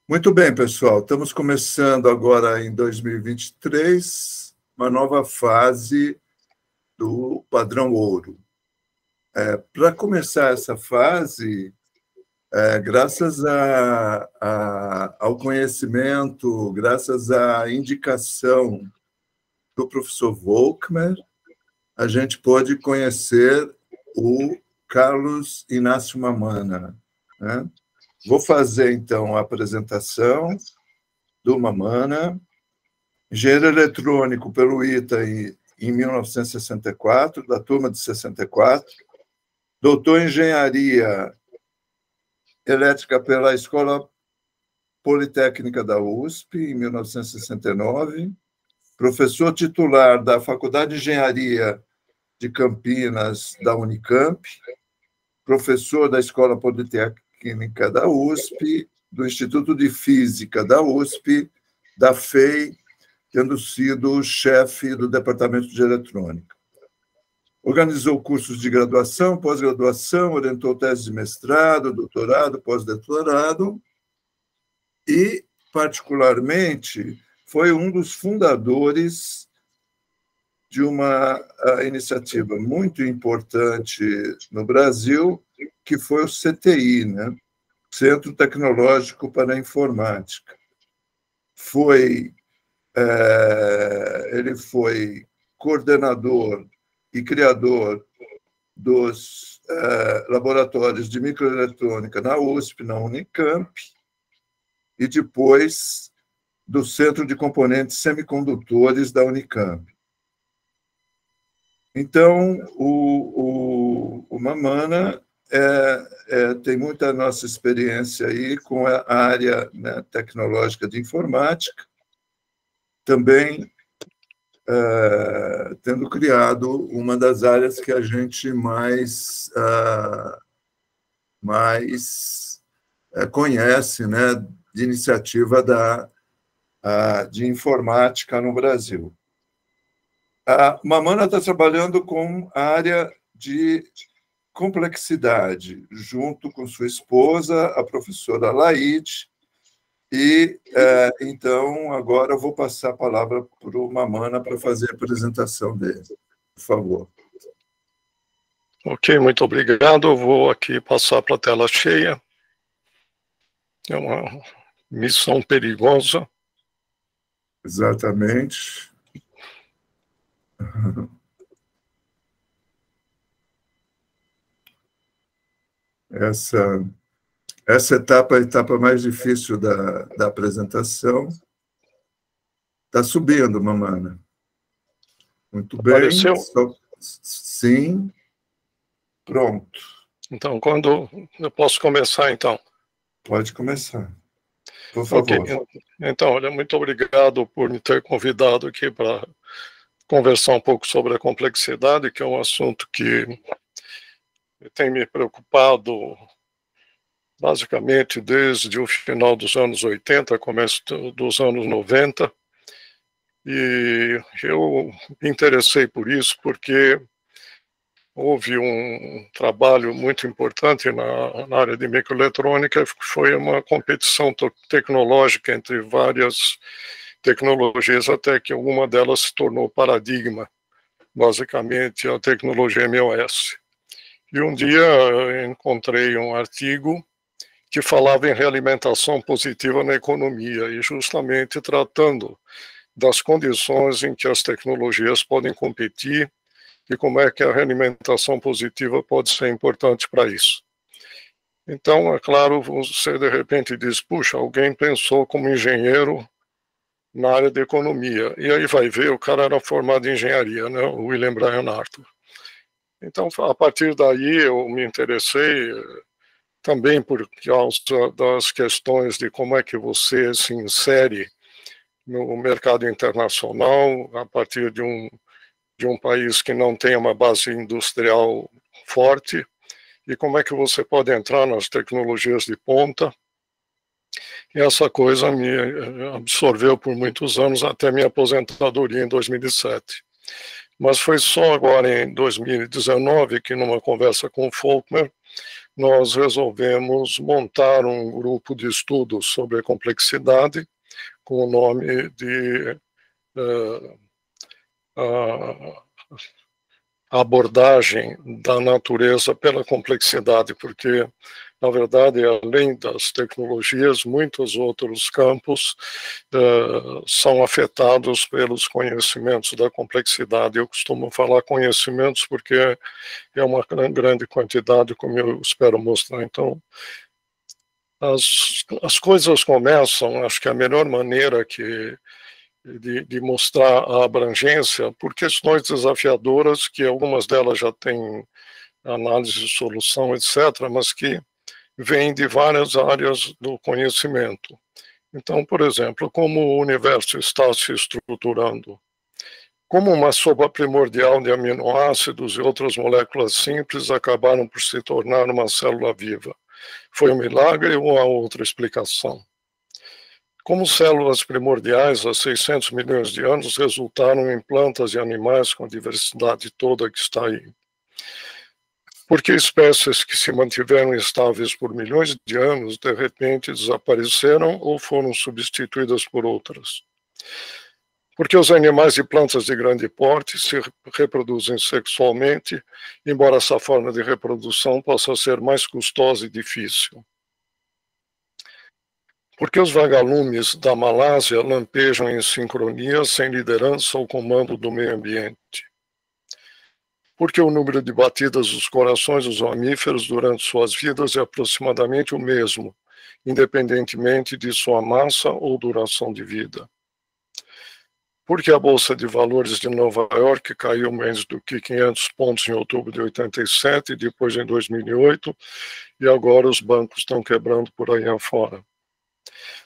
Muito bem, pessoal. Estamos começando agora em 2023 uma nova fase do Padrão Ouro. Para começar essa fase, graças ao conhecimento, graças à indicação do professor Volkmer, a gente pôde conhecer o Carlos Inácio Mamana, né? Vou fazer, então, a apresentação do Mamana, engenheiro eletrônico pelo ITA em 1964, da turma de 64, doutor em engenharia elétrica pela Escola Politécnica da USP, em 1969, professor titular da Faculdade de Engenharia de Campinas, da Unicamp, professor da Escola Politécnica da USP, do Instituto de Física da USP, da FEI, tendo sido chefe do Departamento de Eletrônica. Organizou cursos de graduação, pós-graduação, orientou teses de mestrado, doutorado, pós-doutorado e, particularmente, foi um dos fundadores de uma iniciativa muito importante no Brasil, que foi o CTI, né? Centro Tecnológico para a Informática. Ele foi coordenador e criador dos laboratórios de microeletrônica na USP, na Unicamp, e depois do Centro de Componentes Semicondutores da Unicamp. Então, o Mamana tem muita nossa experiência aí com a área, né, tecnológica de informática, também tendo criado uma das áreas que a gente mais conhece, né, de iniciativa de informática no Brasil. A Mamana está trabalhando com a área de complexidade, junto com sua esposa, a professora Laide, e, então, agora eu vou passar a palavra para o Mamana para fazer a apresentação dele. Por favor. Ok, muito obrigado. Eu vou aqui passar para a tela cheia. É uma missão perigosa. Exatamente. Essa etapa é a etapa mais difícil da apresentação. Está subindo, Mamana. Muito bem. Apareceu? Sim. Pronto. Então, quando eu posso começar, então? Pode começar. Por favor. Okay. Então, olha, muito obrigado por me ter convidado aqui para conversar um pouco sobre a complexidade, que é um assunto que tem me preocupado basicamente desde o final dos anos 80, começo dos anos 90, e eu me interessei por isso porque houve um trabalho muito importante na área de microeletrônica, que foi uma competição tecnológica entre várias tecnologias, até que uma delas se tornou paradigma, basicamente a tecnologia MOS. E um dia eu encontrei um artigo que falava em realimentação positiva na economia, e justamente tratando das condições em que as tecnologias podem competir e como é que a realimentação positiva pode ser importante para isso. Então, é claro, você de repente diz, puxa, alguém pensou como engenheiro na área de economia, e aí vai ver, o cara era formado em engenharia, né, o William Bryan Arthur. Então, a partir daí, eu me interessei também por causa das questões de como é que você se insere no mercado internacional a partir de um país que não tem uma base industrial forte, e como é que você pode entrar nas tecnologias de ponta. E essa coisa me absorveu por muitos anos, até minha aposentadoria em 2007. Mas foi só agora em 2019 que, numa conversa com o Volkmer, nós resolvemos montar um grupo de estudos sobre a complexidade com o nome de a abordagem da natureza pela complexidade, porque, na verdade, além das tecnologias, muitos outros campos são afetados pelos conhecimentos da complexidade. Eu costumo falar conhecimentos porque é uma grande quantidade, como eu espero mostrar. Então, as coisas começam, acho que a melhor maneira de mostrar a abrangência por questões desafiadoras, que algumas delas já têm análise de solução, etc., mas que vêm de várias áreas do conhecimento. Então, por exemplo, como o universo está se estruturando? Como uma sopa primordial de aminoácidos e outras moléculas simples acabaram por se tornar uma célula viva? Foi um milagre ou há outra explicação? Como células primordiais há 600 milhões de anos resultaram em plantas e animais com a diversidade toda que está aí? Por que espécies que se mantiveram estáveis por milhões de anos, de repente desapareceram ou foram substituídas por outras? Porque os animais e plantas de grande porte se reproduzem sexualmente, embora essa forma de reprodução possa ser mais custosa e difícil. Porque os vagalumes da Malásia lampejam em sincronia, sem liderança ou comando do meio ambiente? Porque o número de batidas dos corações dos mamíferos durante suas vidas é aproximadamente o mesmo, independentemente de sua massa ou duração de vida? Porque a Bolsa de Valores de Nova York caiu menos do que 500 pontos em outubro de 87, depois em 2008, e agora os bancos estão quebrando por aí afora?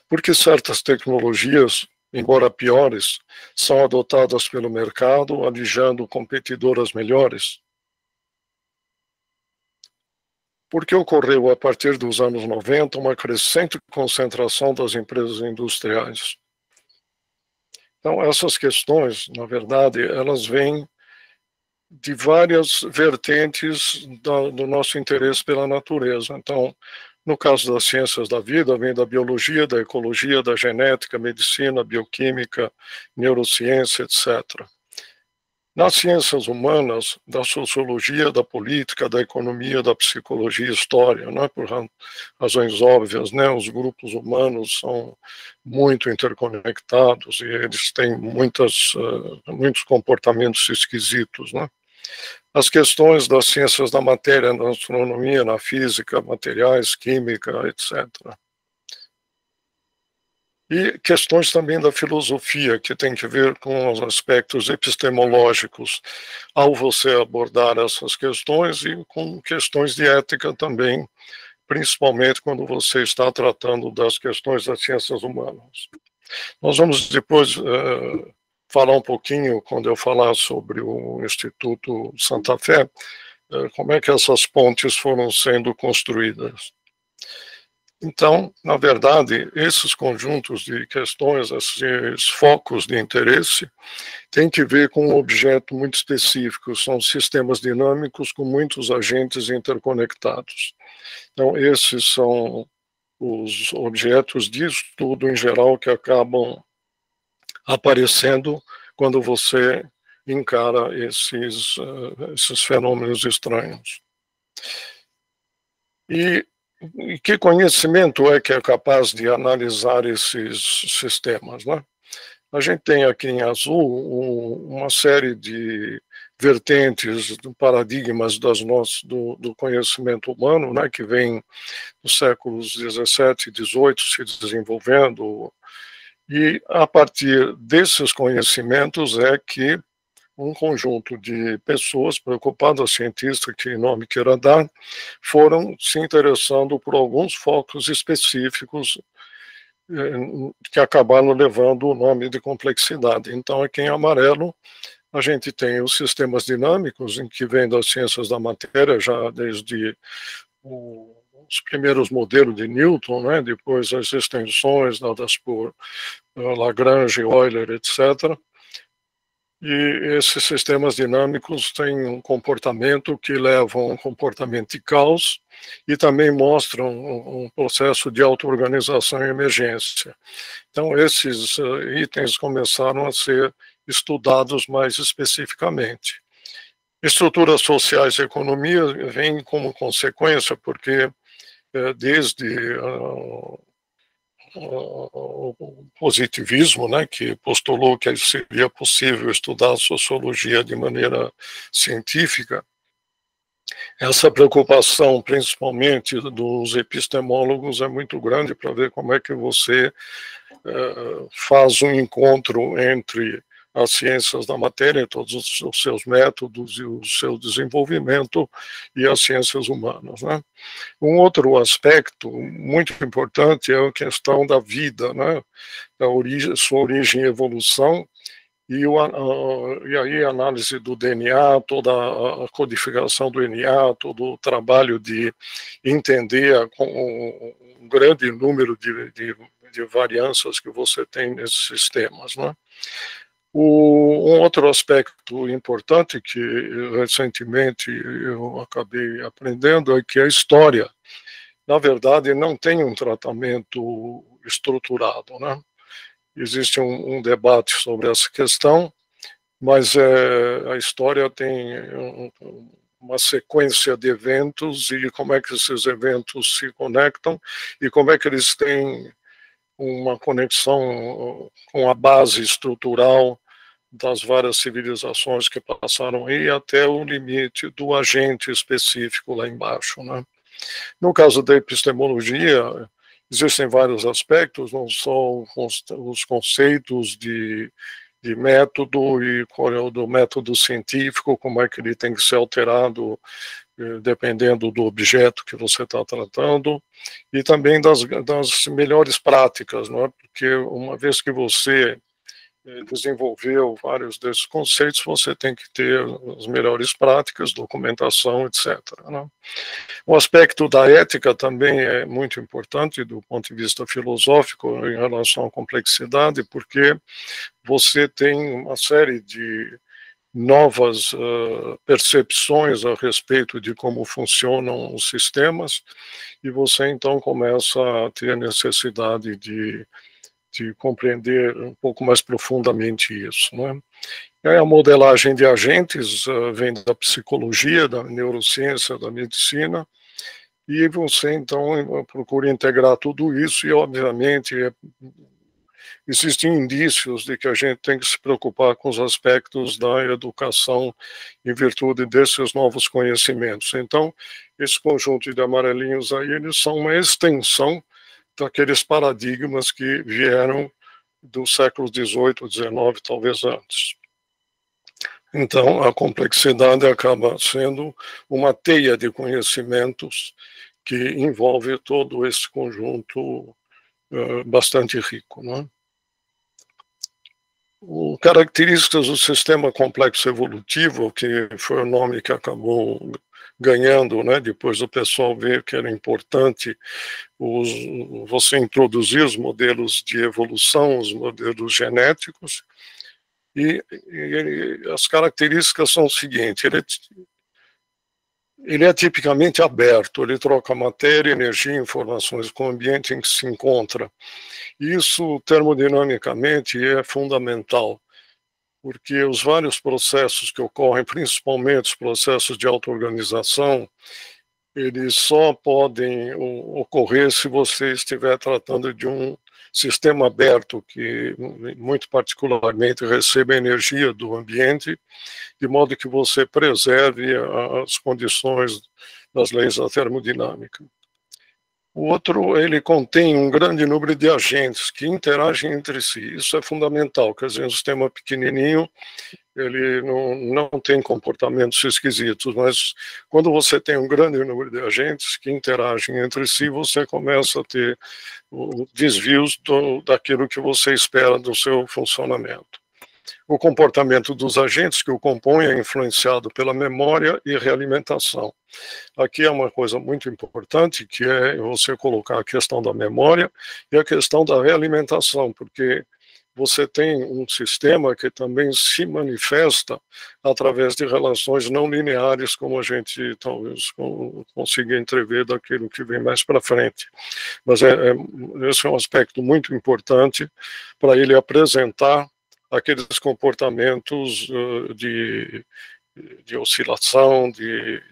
Porque certas tecnologias, embora piores, são adotadas pelo mercado, alijando competidoras melhores? Porque ocorreu, a partir dos anos 90, uma crescente concentração das empresas industriais? Então, essas questões, na verdade, elas vêm de várias vertentes do nosso interesse pela natureza. Então, no caso das ciências da vida, vem da biologia, da ecologia, da genética, medicina, bioquímica, neurociência, etc. Nas ciências humanas, da sociologia, da política, da economia, da psicologia, história, né, por razões óbvias, né, os grupos humanos são muito interconectados e eles têm muitos comportamentos esquisitos, né? As questões das ciências da matéria, na astronomia, na física, materiais, química, etc. E questões também da filosofia, que tem que ver com os aspectos epistemológicos, ao você abordar essas questões, e com questões de ética também, principalmente quando você está tratando das questões das ciências humanas. Nós vamos depois falar um pouquinho, quando eu falar sobre o Instituto Santa Fé, como é que essas pontes foram sendo construídas. Então, na verdade, esses conjuntos de questões, esses focos de interesse, têm que ver com um objeto muito específico, são sistemas dinâmicos com muitos agentes interconectados. Então, esses são os objetos de estudo em geral que acabam aparecendo quando você encara esses fenômenos estranhos. E que conhecimento é que é capaz de analisar esses sistemas, né? A gente tem aqui em azul uma série de vertentes, paradigmas do conhecimento humano, né, que vem dos séculos 17 e 18 se desenvolvendo, e a partir desses conhecimentos é que um conjunto de pessoas preocupadas, cientistas, que nome queira dar, foram se interessando por alguns focos específicos que acabaram levando o nome de complexidade. Então, aqui em amarelo, a gente tem os sistemas dinâmicos, em que vem das ciências da matéria, já desde os primeiros modelos de Newton, né? Depois as extensões dadas por Lagrange, Euler, etc., E esses sistemas dinâmicos têm um comportamento que leva a um comportamento de caos e também mostram um processo de auto-organização e emergência. Então, esses itens começaram a ser estudados mais especificamente. Estruturas sociais e economia vêm como consequência, porque desde o positivismo, né, que postulou que seria possível estudar a sociologia de maneira científica, essa preocupação, principalmente dos epistemólogos, é muito grande para ver como é que você faz um encontro entre as ciências da matéria, todos os seus métodos e o seu desenvolvimento, e as ciências humanas, né? Um outro aspecto muito importante é a questão da vida, né? Da origem, sua origem e evolução, e aí a análise do DNA, toda a codificação do DNA, todo o trabalho de entender um grande número de variâncias que você tem nesses sistemas, né? Um outro aspecto importante que recentemente eu acabei aprendendo é que a história, na verdade, não tem um tratamento estruturado, né? Existe um debate sobre essa questão, mas a história tem uma sequência de eventos e como é que esses eventos se conectam e como é que eles têm uma conexão com a base estrutural das várias civilizações que passaram aí até o limite do agente específico lá embaixo, né? No caso da epistemologia, existem vários aspectos, não só os conceitos de método e qual é o do método científico, como é que ele tem que ser alterado dependendo do objeto que você está tratando, e também das melhores práticas, não é? Porque uma vez que você desenvolveu vários desses conceitos, você tem que ter as melhores práticas, documentação, etc., né? O aspecto da ética também é muito importante do ponto de vista filosófico em relação à complexidade, porque você tem uma série de novas percepções a respeito de como funcionam os sistemas, e você então começa a ter a necessidade de compreender um pouco mais profundamente isso, né? E aí a modelagem de agentes vem da psicologia, da neurociência, da medicina, e você então procura integrar tudo isso e, obviamente, existem indícios de que a gente tem que se preocupar com os aspectos da educação em virtude desses novos conhecimentos. Então, esse conjunto de amarelinhos aí, eles são uma extensão daqueles paradigmas que vieram do século XVIII, XIX, talvez antes. Então, a complexidade acaba sendo uma teia de conhecimentos que envolve todo esse conjunto bastante rico, né? Características do sistema complexo evolutivo, que foi o nome que acabou ganhando, né, depois o pessoal ver que era importante você introduzir os modelos de evolução, os modelos genéticos, e as características são o seguinte: ele é tipicamente aberto, ele troca matéria, energia e informações com o ambiente em que se encontra. Isso, termodinamicamente, é fundamental, porque os vários processos que ocorrem, principalmente os processos de auto-organização, eles só podem ocorrer se você estiver tratando de um sistema aberto, que muito particularmente recebe a energia do ambiente, de modo que você preserve as condições das leis da termodinâmica. O outro, ele contém um grande número de agentes que interagem entre si. Isso é fundamental, quer dizer, um sistema pequenininho, ele não tem comportamentos esquisitos, mas quando você tem um grande número de agentes que interagem entre si, você começa a ter desvios daquilo que você espera do seu funcionamento. O comportamento dos agentes que o compõem é influenciado pela memória e realimentação. Aqui é uma coisa muito importante, que é você colocar a questão da memória e a questão da realimentação, porque você tem um sistema que também se manifesta através de relações não lineares, como a gente talvez consiga entrever daquilo que vem mais para frente. Mas esse é um aspecto muito importante para ele apresentar aqueles comportamentos de oscilação, de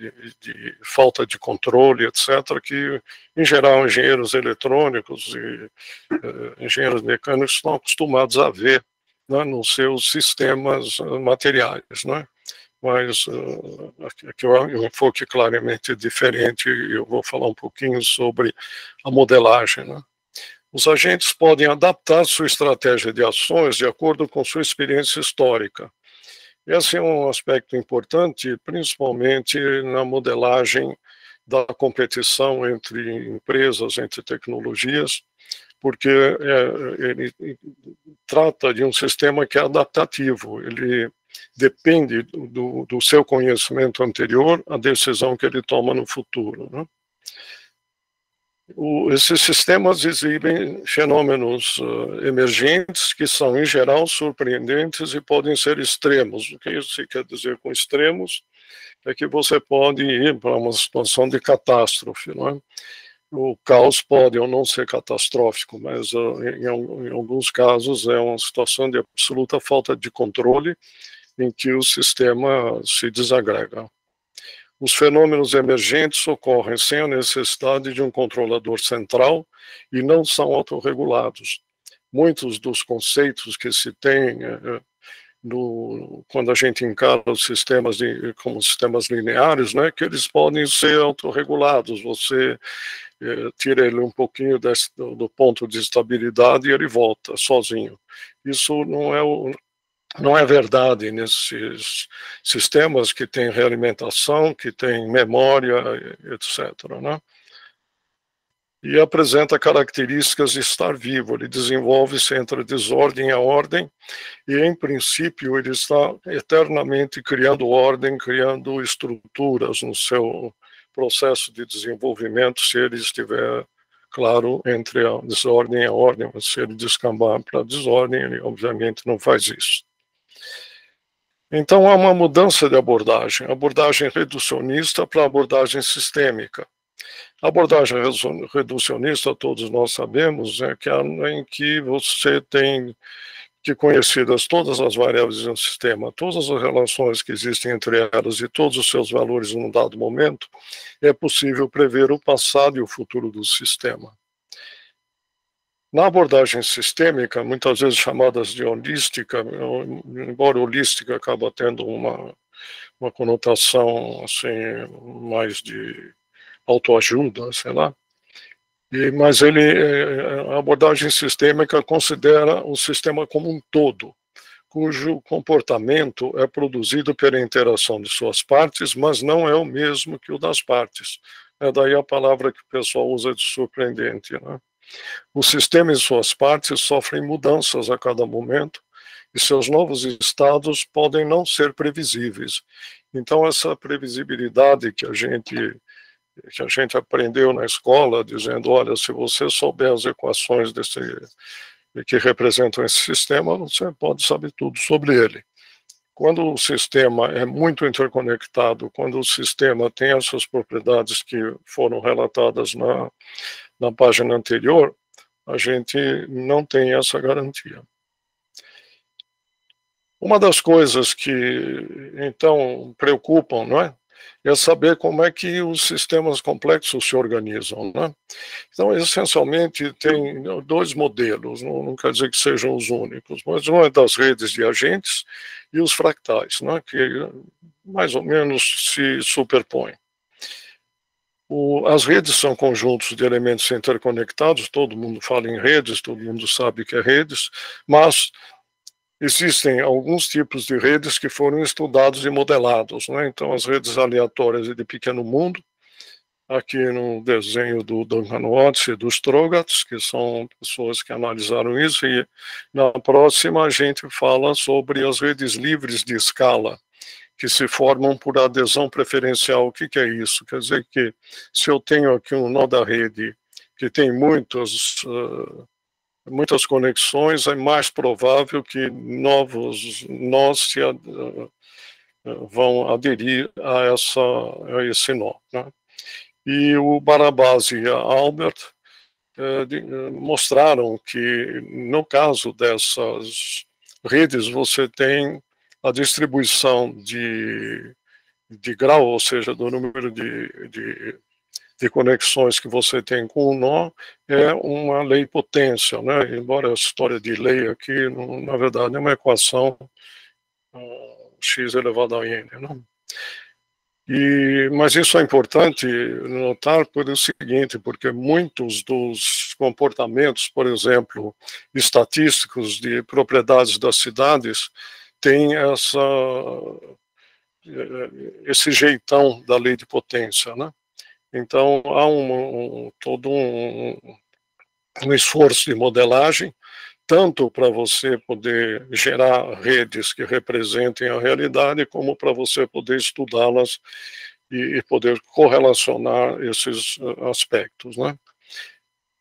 falta de controle, etc., que, em geral, engenheiros eletrônicos e engenheiros mecânicos estão acostumados a ver, né, nos seus sistemas materiais, né? Mas aqui o enfoque claramente é diferente, e eu vou falar um pouquinho sobre a modelagem, né? Os agentes podem adaptar sua estratégia de ações de acordo com sua experiência histórica. Esse é um aspecto importante, principalmente na modelagem da competição entre empresas, entre tecnologias, porque ele trata de um sistema que é adaptativo, ele depende do seu conhecimento anterior à decisão que ele toma no futuro, né? Esses sistemas exibem fenômenos emergentes que são, em geral, surpreendentes e podem ser extremos. O que isso quer dizer com extremos? É que você pode ir para uma situação de catástrofe, não é? O caos pode ou não ser catastrófico, mas em alguns casos é uma situação de absoluta falta de controle em que o sistema se desagrega. Os fenômenos emergentes ocorrem sem a necessidade de um controlador central e não são autorregulados. Muitos dos conceitos que se tem quando a gente encara os sistemas como sistemas lineares, né, que eles podem ser autorregulados. Você tira ele um pouquinho do ponto de estabilidade e ele volta sozinho. Isso não é verdade nesses sistemas que têm realimentação, que têm memória, etc., né? E apresenta características de estar vivo. Ele desenvolve-se entre a desordem e a ordem, e, em princípio, ele está eternamente criando ordem, criando estruturas no seu processo de desenvolvimento, se ele estiver, claro, entre a desordem e a ordem. Mas se ele descambar para a desordem, ele, obviamente, não faz isso. Então, há uma mudança de abordagem reducionista para abordagem sistêmica. A abordagem reducionista, todos nós sabemos, é aquela em que você tem que, conhecidas todas as variáveis do sistema, todas as relações que existem entre elas e todos os seus valores num dado momento, é possível prever o passado e o futuro do sistema. Na abordagem sistêmica, muitas vezes chamadas de holística, embora holística acaba tendo uma conotação assim, mais de autoajuda, sei lá, mas a abordagem sistêmica considera o sistema como um todo, cujo comportamento é produzido pela interação de suas partes, mas não é o mesmo que o das partes. É daí a palavra que o pessoal usa de surpreendente, né? O sistema e suas partes sofrem mudanças a cada momento e seus novos estados podem não ser previsíveis. Então, essa previsibilidade que a gente aprendeu na escola, dizendo, olha, se você souber as equações que representam esse sistema, você pode saber tudo sobre ele. Quando o sistema é muito interconectado, quando o sistema tem essas propriedades que foram relatadas na página anterior, a gente não tem essa garantia. Uma das coisas que, então, preocupam, não é? É saber como é que os sistemas complexos se organizam, né? Então, essencialmente, tem dois modelos, não quer dizer que sejam os únicos, mas um é das redes de agentes e os fractais, né? Que mais ou menos se superpõem. As redes são conjuntos de elementos interconectados, todo mundo fala em redes, todo mundo sabe que é redes, mas existem alguns tipos de redes que foram estudados e modelados, né? Então, as redes aleatórias e de pequeno mundo, aqui no desenho do Duncan Watts e dos Strogatz, que são pessoas que analisaram isso, e na próxima a gente fala sobre as redes livres de escala, que se formam por adesão preferencial. O que é isso? Quer dizer que se eu tenho aqui um nó da rede que tem muitas muitas conexões, é mais provável que novos nós vão aderir a esse nó, né? E o Barabás e a Albert mostraram que, no caso dessas redes, você tem a distribuição de grau, ou seja, do número de conexões que você tem com o nó, é uma lei potência, né? Embora a história de lei aqui, na verdade, é uma equação x elevado a n, né? Mas isso é importante notar por o seguinte, porque muitos dos comportamentos, por exemplo, estatísticos de propriedades das cidades, têm esse jeitão da lei de potência, né? Então, há todo um esforço de modelagem, tanto para você poder gerar redes que representem a realidade, como para você poder estudá-las e poder correlacionar esses aspectos, né?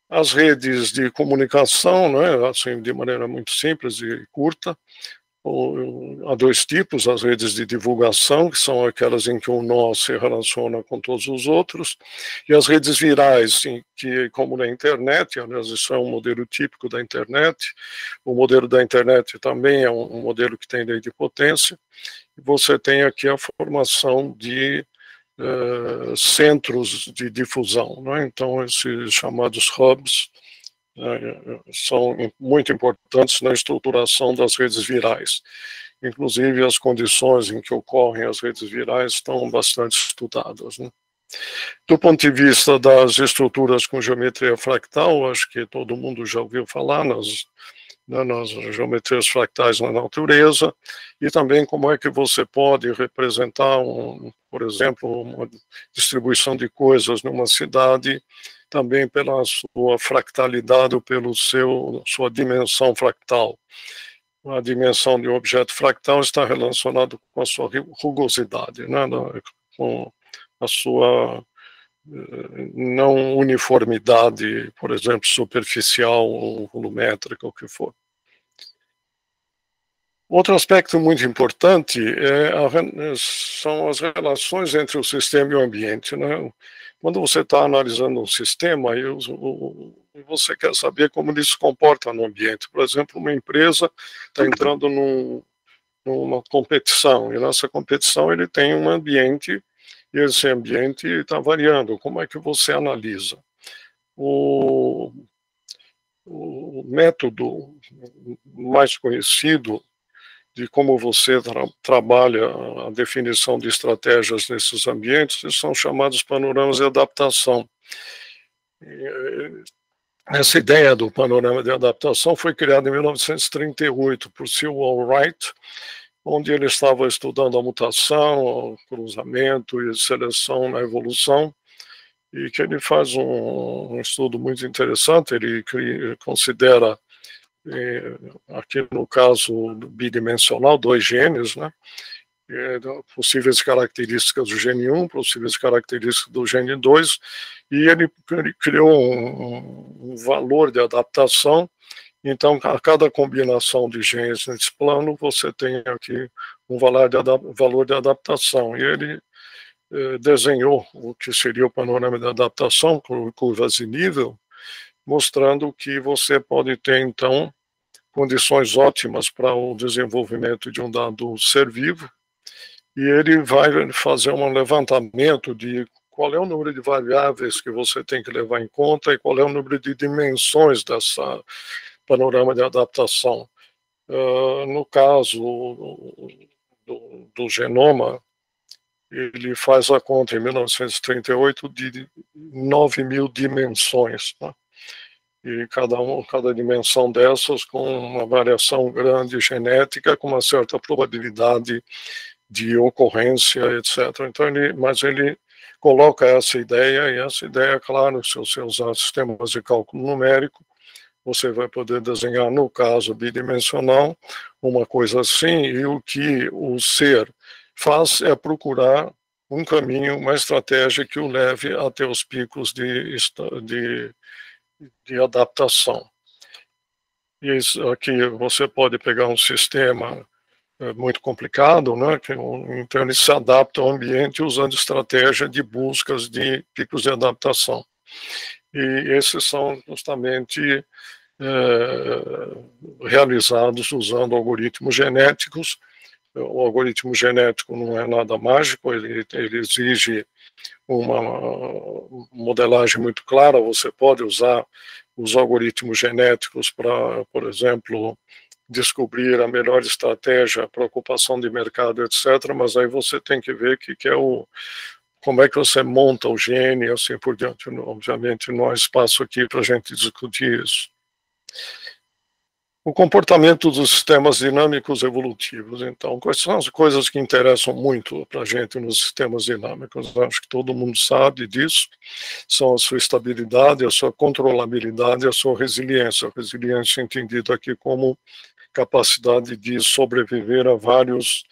As redes de comunicação, né, assim, de maneira muito simples e curta, há dois tipos: as redes de divulgação, que são aquelas em que um nó se relaciona com todos os outros, e as redes virais, que, como na internet, aliás, isso é um modelo típico da internet. O modelo da internet também é um modelo que tem lei de potência. Você tem aqui a formação de centros de difusão, né? Então, esses chamados hubs são muito importantes na estruturação das redes virais. Inclusive, as condições em que ocorrem as redes virais estão bastante estudadas, né? Do ponto de vista das estruturas com geometria fractal, acho que todo mundo já ouviu falar nas geometrias fractais na natureza, e também como é que você pode representar, por exemplo, uma distribuição de coisas numa cidade, também pela sua fractalidade ou pela sua dimensão fractal. A dimensão de um objeto fractal está relacionada com a sua rugosidade, né? Com a sua não uniformidade, por exemplo, superficial ou volumétrica, o que for. Outro aspecto muito importante são as relações entre o sistema e o ambiente, né? Quando você está analisando um sistema, você quer saber como ele se comporta no ambiente. Por exemplo, uma empresa está entrando numa competição, e nessa competição ele tem um ambiente, e esse ambiente está variando. Como é que você analisa? O método mais conhecido de como você trabalha a definição de estratégias nesses ambientes são chamados panoramas de adaptação. Essa ideia do panorama de adaptação foi criada em 1938 por Sewall Wright, onde ele estava estudando a mutação, o cruzamento e seleção na evolução, e que ele faz um estudo muito interessante. Ele considera, aqui no caso bidimensional, 2 genes, né? Possíveis características do gene 1, possíveis características do gene 2, e ele criou um valor de adaptação. Então, a cada combinação de genes nesse plano, você tem aqui um valor de adaptação. E ele desenhou o que seria o panorama de adaptação, com curvas de nível, mostrando que você pode ter, então, condições ótimas para o desenvolvimento de um dado ser vivo, e ele vai fazer um levantamento de qual é o número de variáveis que você tem que levar em conta e qual é o número de dimensões dessa panorama de adaptação. No caso do genoma, ele faz a conta em 1938 de 9.000 dimensões, né? E cada dimensão dessas com uma variação grande genética, com uma certa probabilidade de ocorrência, etc. Então, mas ele coloca essa ideia, e essa ideia, claro, se você usar sistemas de cálculo numérico, você vai poder desenhar, no caso bidimensional, uma coisa assim, e o que o ser faz é procurar um caminho, uma estratégia que o leve até os picos de adaptação. E isso aqui você pode pegar um sistema muito complicado, né? Então ele se adapta ao ambiente usando estratégia de buscas de picos de adaptação. E esses são justamente realizados usando algoritmos genéticos. O algoritmo genético não é nada mágico, ele exige uma modelagem muito clara. Você pode usar os algoritmos genéticos para, por exemplo, descobrir a melhor estratégia para ocupação de mercado, etc. Mas aí você tem que ver como é que você monta o gene e assim por diante. Obviamente não há espaço aqui para a gente discutir isso. O comportamento dos sistemas dinâmicos evolutivos. Então, quais são as coisas que interessam muito para a gente nos sistemas dinâmicos? Acho que todo mundo sabe disso. São a sua estabilidade, a sua controlabilidade, a sua resiliência. A resiliência entendida aqui como capacidade de sobreviver a várias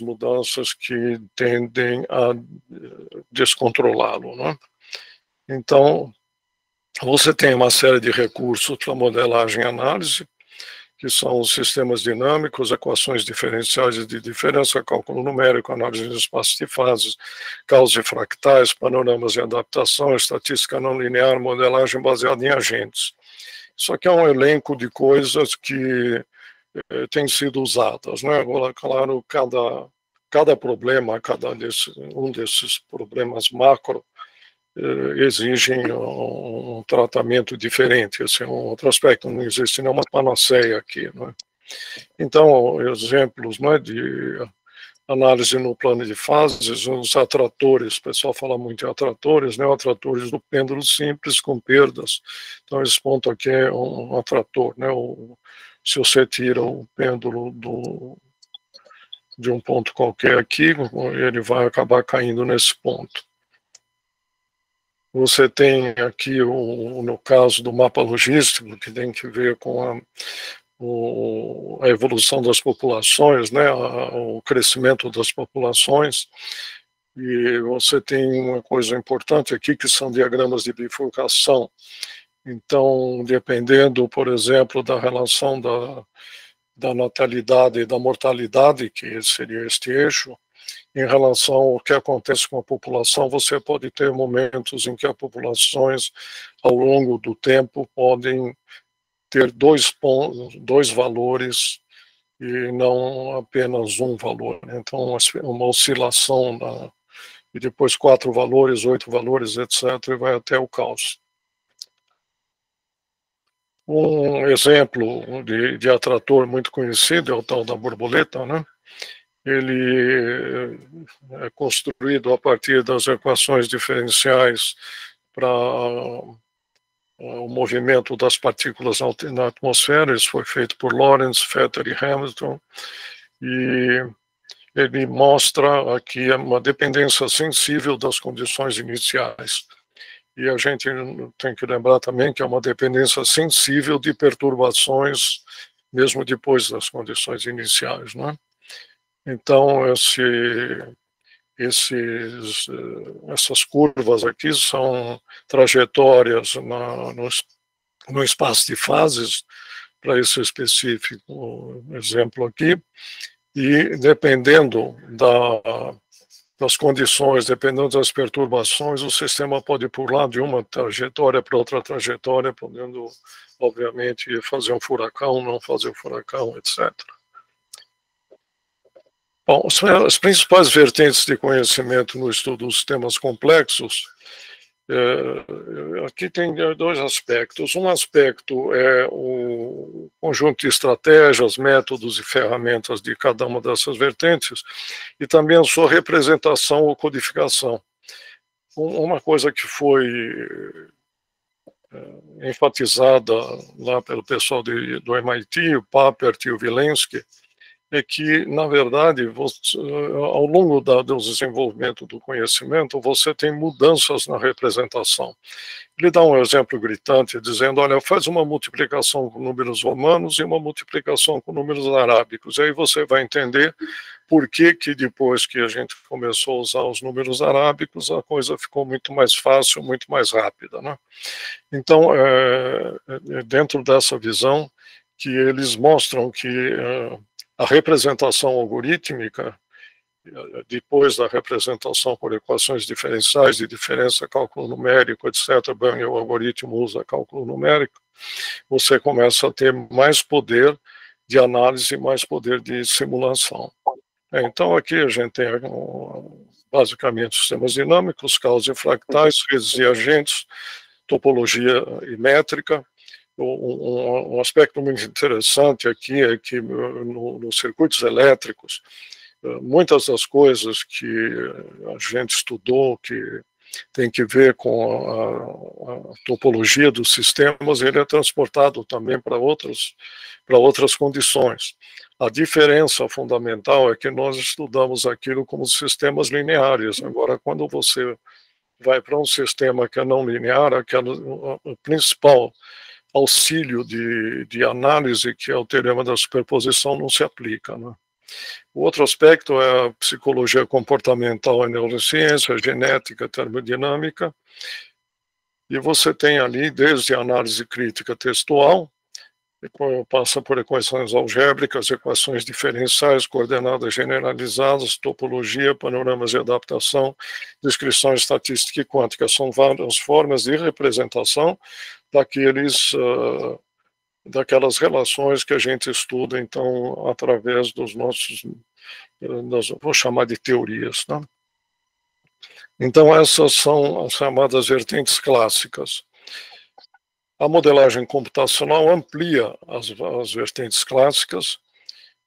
mudanças que tendem a descontrolá-lo, né? Então, você tem uma série de recursos para modelagem e análise, que são os sistemas dinâmicos, equações diferenciais de diferença, cálculo numérico, análise de espaços de fases, causas e fractais, panoramas de adaptação, estatística não linear, modelagem baseada em agentes. Isso aqui é um elenco de coisas que têm sido usadas, né? Agora, claro, cada problema, um desses problemas macro, exigem um tratamento diferente. Esse é um outro aspecto, não existe nenhuma panaceia aqui, né? Então, exemplos, né, de análise no plano de fases, os atratores, o pessoal fala muito em atratores, né, atratores do pêndulo simples com perdas. Então, esse ponto aqui é um atrator, né? Se você tira o pêndulo de um ponto qualquer aqui, ele vai acabar caindo nesse ponto. Você tem aqui, no caso do mapa logístico, que tem que ver com a evolução das populações, né, o crescimento das populações. E você tem uma coisa importante aqui, que são diagramas de bifurcação. Então, dependendo, por exemplo, da relação da natalidade e da mortalidade, que seria este eixo, em relação ao que acontece com a população, você pode ter momentos em que as populações, ao longo do tempo, podem ter dois valores e não apenas um valor. Então, uma oscilação, e depois 4 valores, 8 valores, etc., e vai até o caos. Um exemplo de atrator muito conhecido é o tal da borboleta, né? Ele é construído a partir das equações diferenciais para o movimento das partículas na atmosfera. Isso foi feito por Lorentz, Fetter e Hamilton, e ele mostra aqui uma dependência sensível das condições iniciais. E a gente tem que lembrar também que é uma dependência sensível de perturbações, mesmo depois das condições iniciais, né? Então, essas curvas aqui são trajetórias no espaço de fases, para esse específico exemplo aqui, e dependendo das condições, dependendo das perturbações, o sistema pode pular de uma trajetória para outra trajetória, podendo, obviamente, fazer um furacão, não fazer um furacão, etc. Bom, as principais vertentes de conhecimento no estudo dos sistemas complexos, aqui tem dois aspectos. Um aspecto é o conjunto de estratégias, métodos e ferramentas de cada uma dessas vertentes, e também a sua representação ou codificação. Uma coisa que foi enfatizada lá pelo pessoal do MIT, o Papert e o Vilensky, é que, na verdade, ao longo do desenvolvimento do conhecimento, você tem mudanças na representação. Ele dá um exemplo gritante, dizendo, olha, faz uma multiplicação com números romanos e uma multiplicação com números arábicos. E aí você vai entender por que depois que a gente começou a usar os números arábicos, a coisa ficou muito mais fácil, muito mais rápida, né? Então, dentro dessa visão, que eles mostram que a representação algorítmica, depois da representação por equações diferenciais de diferença, cálculo numérico, etc., bem, o algoritmo usa cálculo numérico, você começa a ter mais poder de análise, mais poder de simulação. Então, aqui a gente tem basicamente sistemas dinâmicos, causas e fractais, redes e agentes, topologia e métrica. Um aspecto muito interessante aqui é que nos circuitos elétricos, muitas das coisas que a gente estudou, que tem que ver com a topologia dos sistemas, ele é transportado também para outras condições. A diferença fundamental é que nós estudamos aquilo como sistemas lineares. Agora, quando você vai para um sistema que é não linear, o principal auxílio de análise, que é o teorema da superposição, não se aplica, né? O outro aspecto é a psicologia comportamental e neurociência, a genética, a termodinâmica, e você tem ali desde a análise crítica textual, passa por equações algébricas, equações diferenciais, coordenadas generalizadas, topologia, panoramas de adaptação, descrição estatística e quântica. São várias formas de representação daquelas relações que a gente estuda, então, através dos nossos, vou chamar de teorias, né? Então, essas são as chamadas vertentes clássicas. A modelagem computacional amplia as vertentes clássicas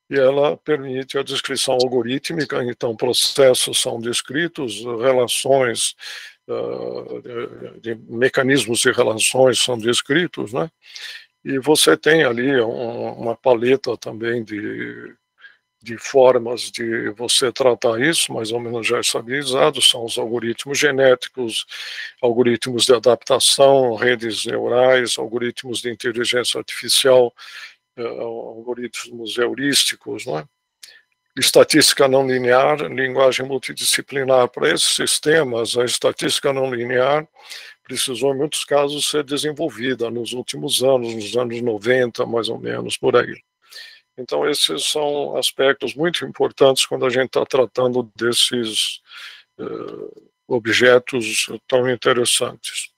e ela permite a descrição algorítmica, então processos são descritos, relações, de mecanismos de relações são descritos, né? E você tem ali uma paleta também de formas de você tratar isso, mais ou menos já estabilizado, são os algoritmos genéticos, algoritmos de adaptação, redes neurais, algoritmos de inteligência artificial, algoritmos heurísticos, não é? Estatística não linear, linguagem multidisciplinar. Para esses sistemas, a estatística não linear precisou, em muitos casos, ser desenvolvida nos últimos anos, nos anos 90, mais ou menos, por aí. Então, esses são aspectos muito importantes quando a gente está tratando desses objetos tão interessantes.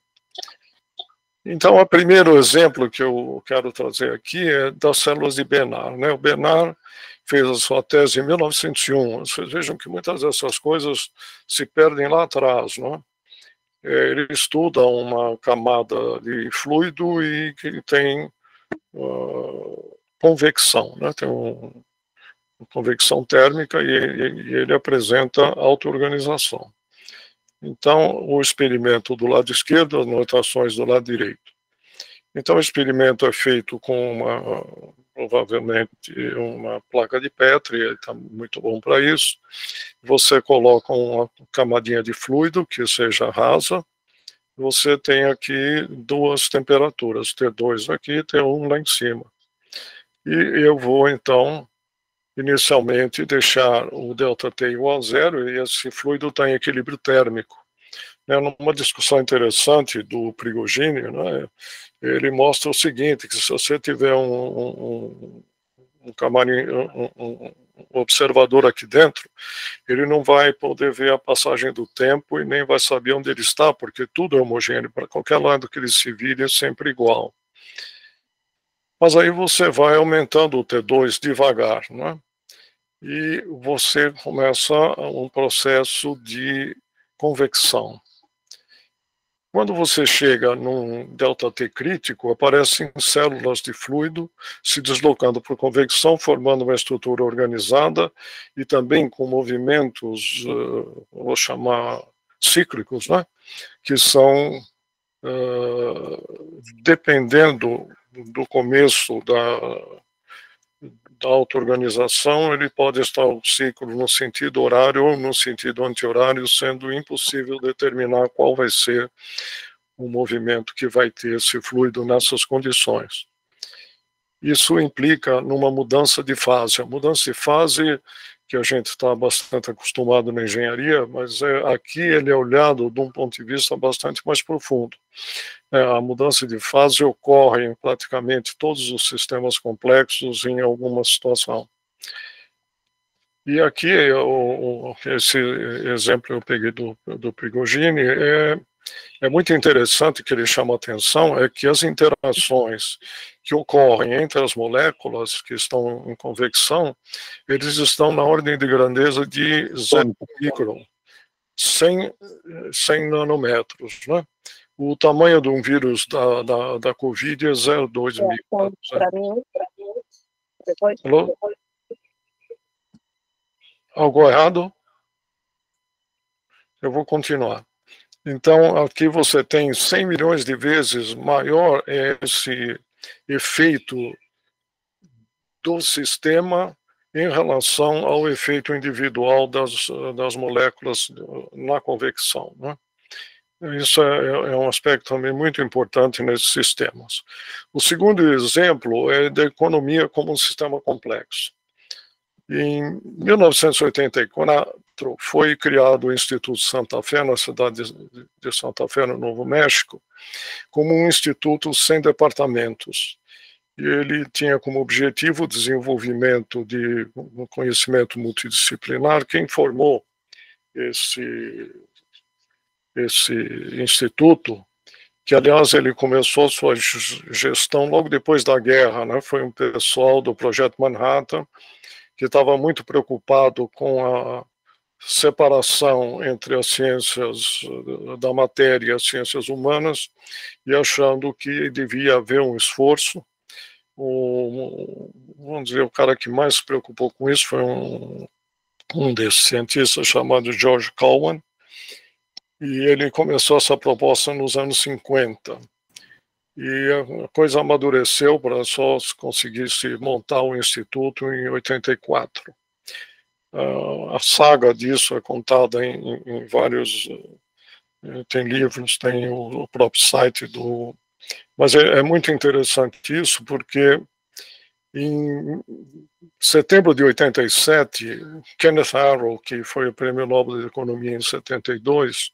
Então, o primeiro exemplo que eu quero trazer aqui é das células de Bénard, né? O Bénard fez a sua tese em 1901. Vocês vejam que muitas dessas coisas se perdem lá atrás, né? Ele estuda uma camada de fluido e que tem convecção, né? Tem uma convecção térmica e ele apresenta auto-organização. Então, o experimento do lado esquerdo, as notações do lado direito. Então, o experimento é feito com provavelmente uma placa de Petri, ele está muito bom para isso. Você coloca uma camadinha de fluido que seja rasa. Você tem aqui duas temperaturas, T2 aqui e T1 lá em cima. E eu vou, então, inicialmente deixar o ΔT igual a zero e esse fluido está em equilíbrio térmico. Numa discussão interessante do Prigogine, né, ele mostra o seguinte, que se você tiver um observador aqui dentro, ele não vai poder ver a passagem do tempo e nem vai saber onde ele está, porque tudo é homogêneo, para qualquer lado que ele se vire é sempre igual. Mas aí você vai aumentando o T2 devagar, né? E você começa um processo de convecção. Quando você chega num ΔT crítico, aparecem células de fluido se deslocando por convecção, formando uma estrutura organizada e também com movimentos, vou chamar cíclicos, né? Que são, dependendo do começo da auto-organização, ele pode estar o ciclo no sentido horário ou no sentido anti-horário, sendo impossível determinar qual vai ser o movimento que vai ter esse fluido nessas condições. Isso implica numa mudança de fase. A mudança de fase que a gente está bastante acostumado na engenharia, mas aqui ele é olhado de um ponto de vista bastante mais profundo. A mudança de fase ocorre em praticamente todos os sistemas complexos em alguma situação. E aqui, esse exemplo eu peguei do Prigogine, é muito interessante, que ele chama a atenção, é que as interações que ocorrem entre as moléculas que estão em convecção, eles estão na ordem de grandeza de 0 micron, 100 nanômetros, né? O tamanho de um vírus da Covid é 0,2 micron. Para mim, depois... Alô? Algo errado? Eu vou continuar. Então, aqui você tem 100 milhões de vezes maior esse efeito do sistema em relação ao efeito individual das moléculas na convecção, né? Isso é um aspecto também muito importante nesses sistemas. O segundo exemplo é da economia como um sistema complexo. Em 1984, foi criado o Instituto Santa Fé, na cidade de Santa Fé, no Novo México, como um instituto sem departamentos. E ele tinha como objetivo o desenvolvimento de um conhecimento multidisciplinar. Quem formou esse instituto, que aliás ele começou sua gestão logo depois da guerra, né? Foi um pessoal do Projeto Manhattan, que estava muito preocupado com a separação entre as ciências da matéria e as ciências humanas, e achando que devia haver um esforço. Vamos dizer, o cara que mais se preocupou com isso foi um desses cientistas chamado George Cowan, e ele começou essa proposta nos anos 50. E a coisa amadureceu para só conseguir se montar um instituto em 84. A saga disso é contada em vários... Tem livros, tem o próprio site do... Mas é muito interessante isso, porque em setembro de 87, Kenneth Arrow, que foi o Prêmio Nobel de Economia em 72,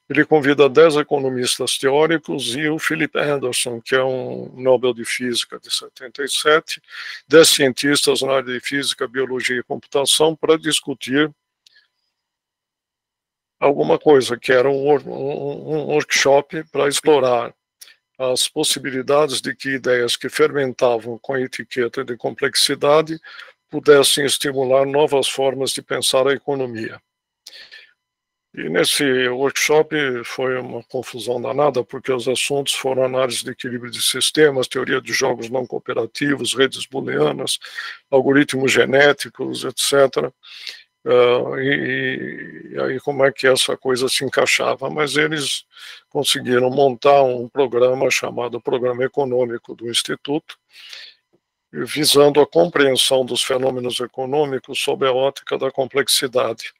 ele convida 10 economistas teóricos e o Philip Anderson, que é um Nobel de Física de 77, 10 cientistas na área de Física, Biologia e Computação para discutir alguma coisa, que era um workshop para explorar as possibilidades de que ideias que fermentavam com a etiqueta de complexidade pudessem estimular novas formas de pensar a economia. E nesse workshop foi uma confusão danada, porque os assuntos foram análise de equilíbrio de sistemas, teoria de jogos não cooperativos, redes booleanas, algoritmos genéticos, etc. E aí como é que essa coisa se encaixava? Mas eles conseguiram montar um programa chamado Programa Econômico do Instituto, visando a compreensão dos fenômenos econômicos sob a ótica da complexidade.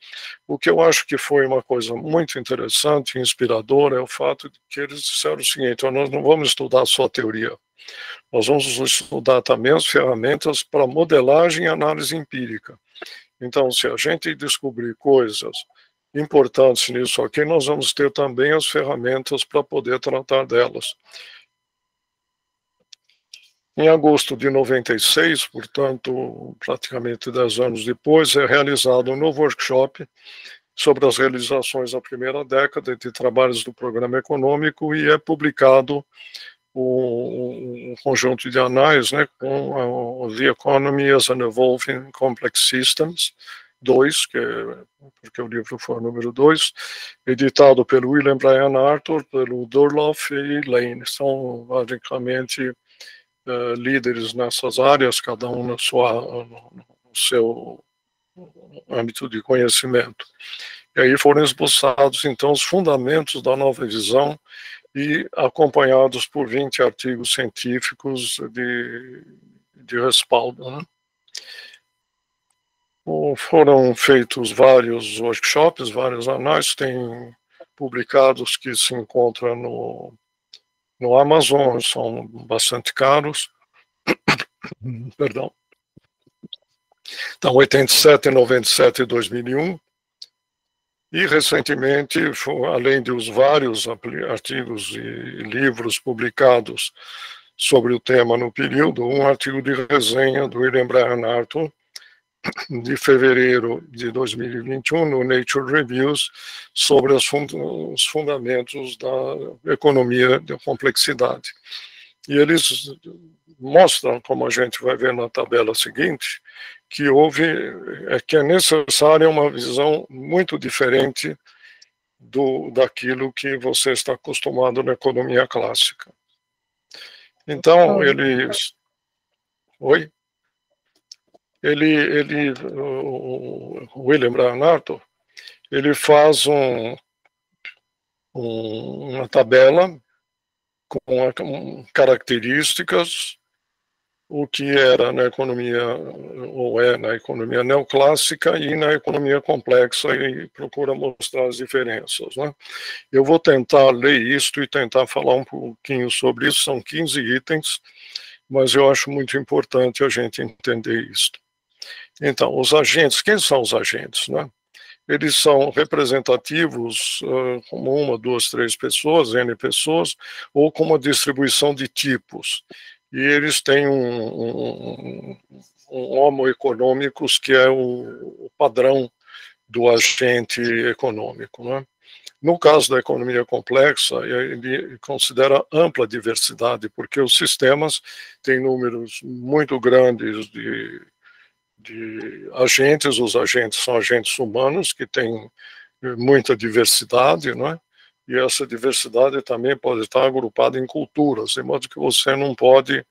O que eu acho que foi uma coisa muito interessante e inspiradora é o fato de que eles disseram o seguinte: nós não vamos estudar só a teoria, nós vamos estudar também as ferramentas para modelagem e análise empírica. Então, se a gente descobrir coisas importantes nisso aqui, nós vamos ter também as ferramentas para poder tratar delas. Em agosto de 96, portanto, praticamente 10 anos depois, é realizado um novo workshop sobre as realizações da primeira década de trabalhos do programa econômico e é publicado um conjunto de análises, né, com The Economy as an Evolving Complex Systems 2, porque o livro foi o número 2, editado pelo William Bryan Arthur, pelo Durloff e Lane. São basicamente líderes nessas áreas, cada um no seu âmbito de conhecimento. E aí foram esboçados, então, os fundamentos da nova visão e acompanhados por 20 artigos científicos de respaldo, né? Foram feitos vários workshops, vários análises, tem publicados que se encontram no Amazon, são bastante caros. Perdão. Então, 87, 97 e 2001. E, recentemente, além dos vários artigos e livros publicados sobre o tema no período, um artigo de resenha do William Bryan Arthur, de fevereiro de 2021, no Nature Reviews, sobre os fundamentos da economia de complexidade. E eles mostram, como a gente vai ver na tabela seguinte, que é necessária uma visão muito diferente daquilo que você está acostumado na economia clássica. Então, o William Bryan Arthur, ele faz uma tabela com características, o que era na economia, ou é na economia neoclássica e na economia complexa, e procura mostrar as diferenças, né? Eu vou tentar ler isto e tentar falar um pouquinho sobre isso, são 15 itens, mas eu acho muito importante a gente entender isto. Então, os agentes, quem são os agentes, né? Eles são representativos como 1, 2, 3 pessoas, N pessoas, ou com uma distribuição de tipos. E eles têm um homo economicus, que é o padrão do agente econômico, né? No caso da economia complexa, ele considera ampla diversidade, porque os sistemas têm números muito grandes de agentes. Os agentes são agentes humanos, que têm muita diversidade, não é? E essa diversidade também pode estar agrupada em culturas, de modo que você não pode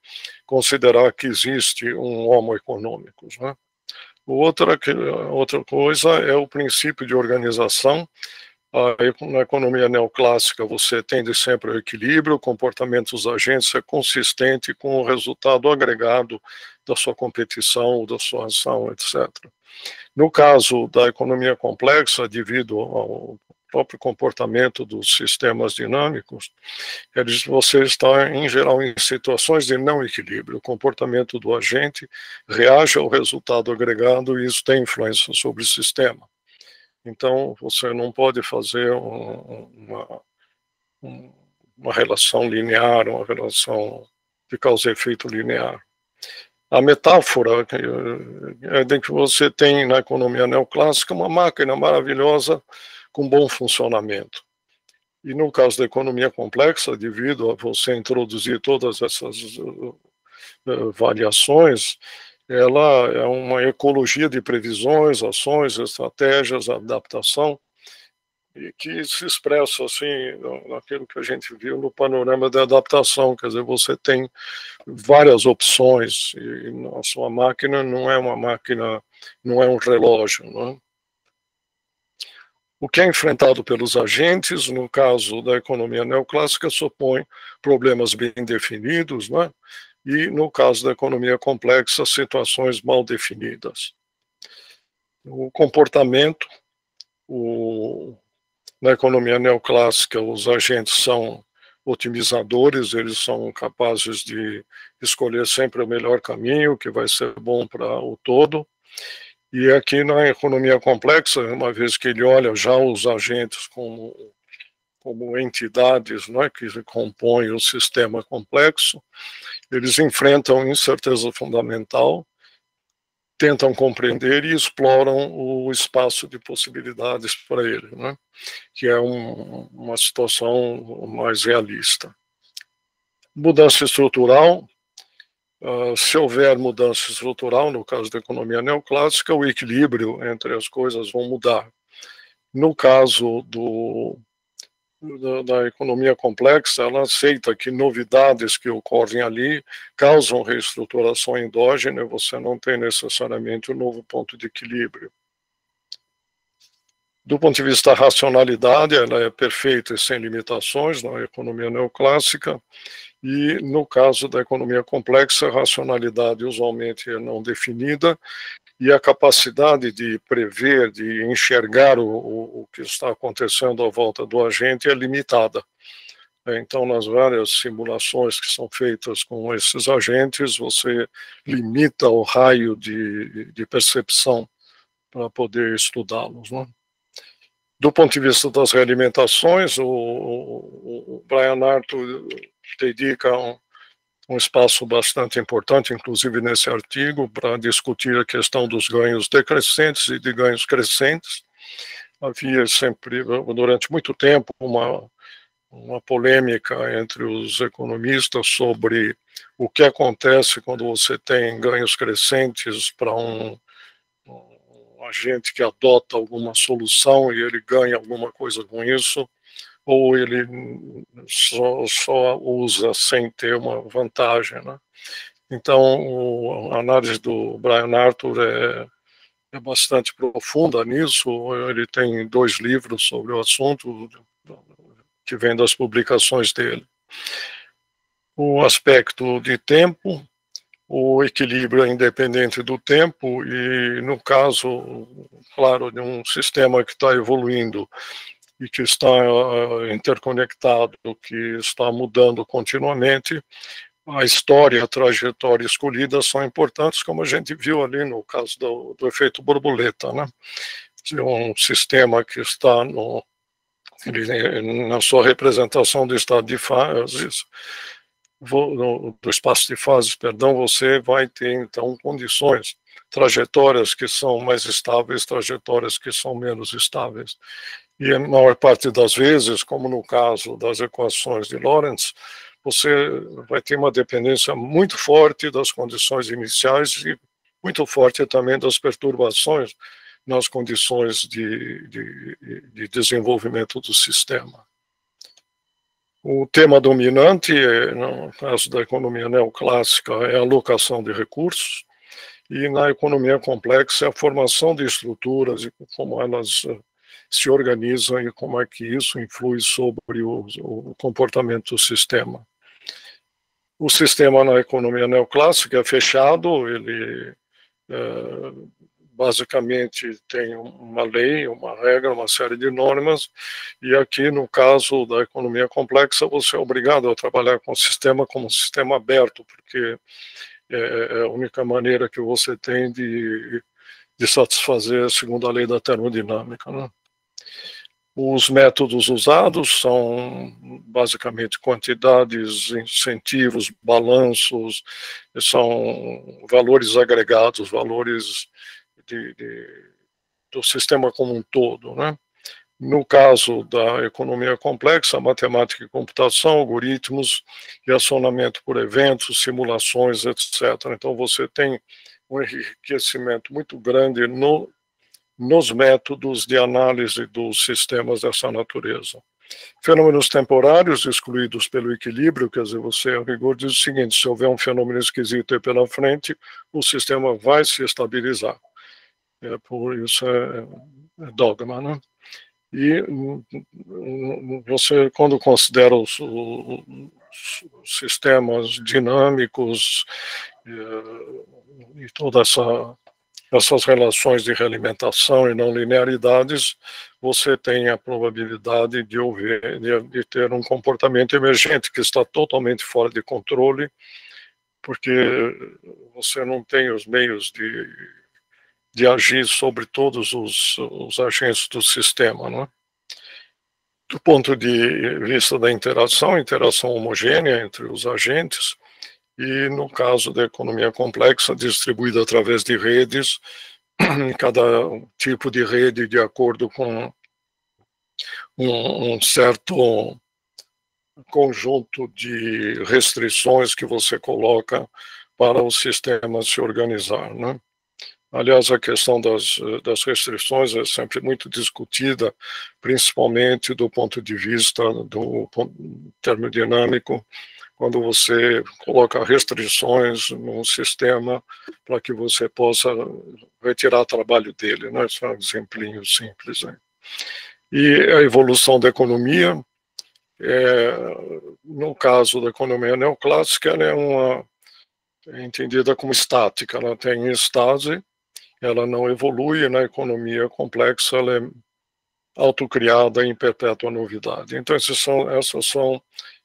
considerar que existe um homo economicus, né? Outra coisa é o princípio de organização. Na economia neoclássica, você tende sempre ao equilíbrio, o comportamento dos agentes é consistente com o resultado agregado da sua competição, da sua ação, etc. No caso da economia complexa, devido ao próprio comportamento dos sistemas dinâmicos, você está, em geral, em situações de não equilíbrio. O comportamento do agente reage ao resultado agregado e isso tem influência sobre o sistema. Então, você não pode fazer uma relação linear, uma relação de causa e efeito linear. A metáfora é de que você tem na economia neoclássica uma máquina maravilhosa com bom funcionamento. E no caso da economia complexa, devido a você introduzir todas essas variações, ela é uma ecologia de previsões, ações, estratégias, adaptação, e que se expressa assim naquilo que a gente viu no panorama da adaptação. Quer dizer, você tem várias opções, e a sua máquina não é uma máquina, não é um relógio, não é? O que é enfrentado pelos agentes, no caso da economia neoclássica, supõe problemas bem definidos, né? E, no caso da economia complexa, situações mal definidas. O comportamento, na economia neoclássica, os agentes são otimizadores, eles são capazes de escolher sempre o melhor caminho, que vai ser bom para o todo. E aqui na economia complexa, uma vez que ele olha já os agentes como entidades, né, que compõem o sistema complexo, eles enfrentam incerteza fundamental, tentam compreender e exploram o espaço de possibilidades para ele, né, que é uma situação mais realista. Mudança estrutural. Se houver mudança estrutural, no caso da economia neoclássica, o equilíbrio entre as coisas vão mudar. No caso da economia complexa, ela aceita que novidades que ocorrem ali causam reestruturação endógena, e você não tem necessariamente um novo ponto de equilíbrio. Do ponto de vista da racionalidade, ela é perfeita e sem limitações na economia neoclássica. E, no caso da economia complexa, a racionalidade usualmente é não definida e a capacidade de prever, de enxergar o que está acontecendo à volta do agente é limitada. Então, nas várias simulações que são feitas com esses agentes, você limita o raio de percepção para poder estudá-los, né? Do ponto de vista das realimentações, o Brian Arthur dedica um espaço bastante importante, inclusive nesse artigo, para discutir a questão dos ganhos decrescentes e de ganhos crescentes. Havia sempre, durante muito tempo, uma polêmica entre os economistas sobre o que acontece quando você tem ganhos crescentes para um agente que adota alguma solução e ele ganha alguma coisa com isso, ou ele só usa sem ter uma vantagem, né? Então, a análise do Brian Arthur é bastante profunda nisso. Ele tem 2 livros sobre o assunto, que vem das publicações dele. O aspecto de tempo, o equilíbrio é independente do tempo e, no caso, claro, de um sistema que está evoluindo e que está interconectado, que está mudando continuamente, a história, a trajetória escolhida são importantes, como a gente viu ali no caso do efeito borboleta, né? De um sistema que está na sua representação do estado de fases, do espaço de fases, perdão, você vai ter, então, condições, trajetórias que são mais estáveis, trajetórias que são menos estáveis. E a maior parte das vezes, como no caso das equações de Lorentz, você vai ter uma dependência muito forte das condições iniciais e muito forte também das perturbações nas condições de desenvolvimento do sistema. O tema dominante, no caso da economia neoclássica, é a alocação de recursos, e na economia complexa é a formação de estruturas e como elas se organizam e como é que isso influi sobre o comportamento do sistema. O sistema na economia neoclássica é fechado, ele basicamente tem uma lei, uma regra, uma série de normas, e aqui no caso da economia complexa você é obrigado a trabalhar com o sistema como um sistema aberto, porque é a única maneira que você tem de satisfazer segundo a lei da termodinâmica, né? Os métodos usados são basicamente quantidades, incentivos, balanços, são valores agregados, valores do sistema como um todo, né? No caso da economia complexa, matemática e computação, algoritmos e acionamento por eventos, simulações, etc. Então, você tem um enriquecimento muito grande nos métodos de análise dos sistemas dessa natureza. Fenômenos temporários excluídos pelo equilíbrio, quer dizer, você, a rigor, diz o seguinte: se houver um fenômeno esquisito aí pela frente, o sistema vai se estabilizar. Por isso é dogma, né? E você, quando considera os sistemas dinâmicos e todas essas relações de realimentação e não linearidades, você tem a probabilidade de ter um comportamento emergente que está totalmente fora de controle, porque você não tem os meios de agir sobre todos os agentes do sistema, né? Do ponto de vista da interação homogênea entre os agentes, e no caso da economia complexa, distribuída através de redes, cada tipo de rede de acordo com um certo conjunto de restrições que você coloca para o sistema se organizar, né? Aliás, a questão das restrições é sempre muito discutida, principalmente do ponto de vista do termodinâmico, quando você coloca restrições num sistema para que você possa retirar trabalho dele, né? Isso é um exemplinho simples, né? E a evolução da economia, no caso da economia neoclássica, ela é entendida como estática, ela tem estase, ela não evolui. Na economia complexa, ela é autocriada em perpétua novidade. Então, essas são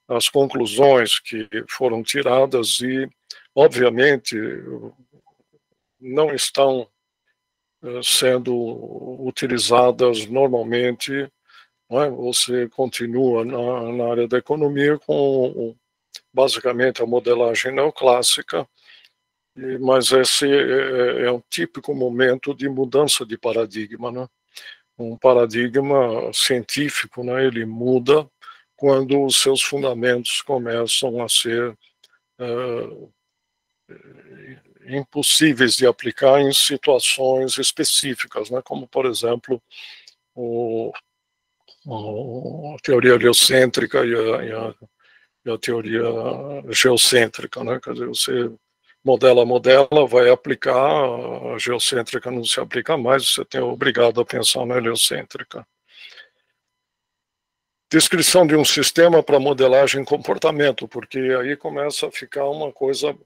as conclusões que foram tiradas e, obviamente, não estão sendo utilizadas normalmente. Não é? Você continua na área da economia com, basicamente, a modelagem neoclássica, mas esse é um típico momento de mudança de paradigma, né? Um paradigma científico, né? Ele muda quando os seus fundamentos começam a ser impossíveis de aplicar em situações específicas, né? Como, por exemplo, a teoria heliocêntrica e a teoria geocêntrica, né? Quer dizer, você modela, vai aplicar, a geocêntrica não se aplica mais, você é obrigado a pensar na heliocêntrica. Descrição de um sistema para modelagem e comportamento, porque aí começa a ficar uma coisa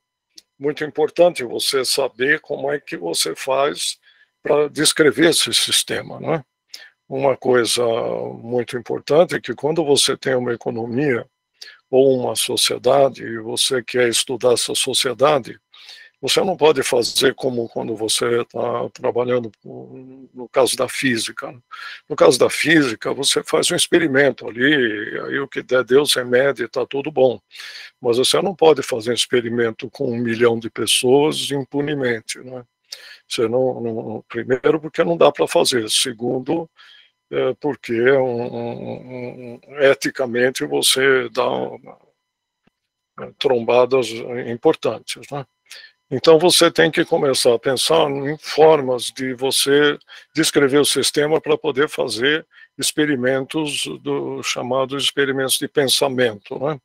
muito importante, você saber como é que você faz para descrever esse sistema, né? Uma coisa muito importante é que quando você tem uma economia ou uma sociedade e você quer estudar essa sociedade, você não pode fazer como quando você está trabalhando no caso da física. No caso da física, você faz um experimento ali, aí o que der Deus remede, está tudo bom. Mas você não pode fazer um experimento com 1 milhão de pessoas impunemente, né? Você primeiro, porque não dá para fazer. Segundo, porque eticamente você dá trombadas importantes, né? Então você tem que começar a pensar em formas de você descrever o sistema para poder fazer experimentos chamados experimentos de pensamento, né?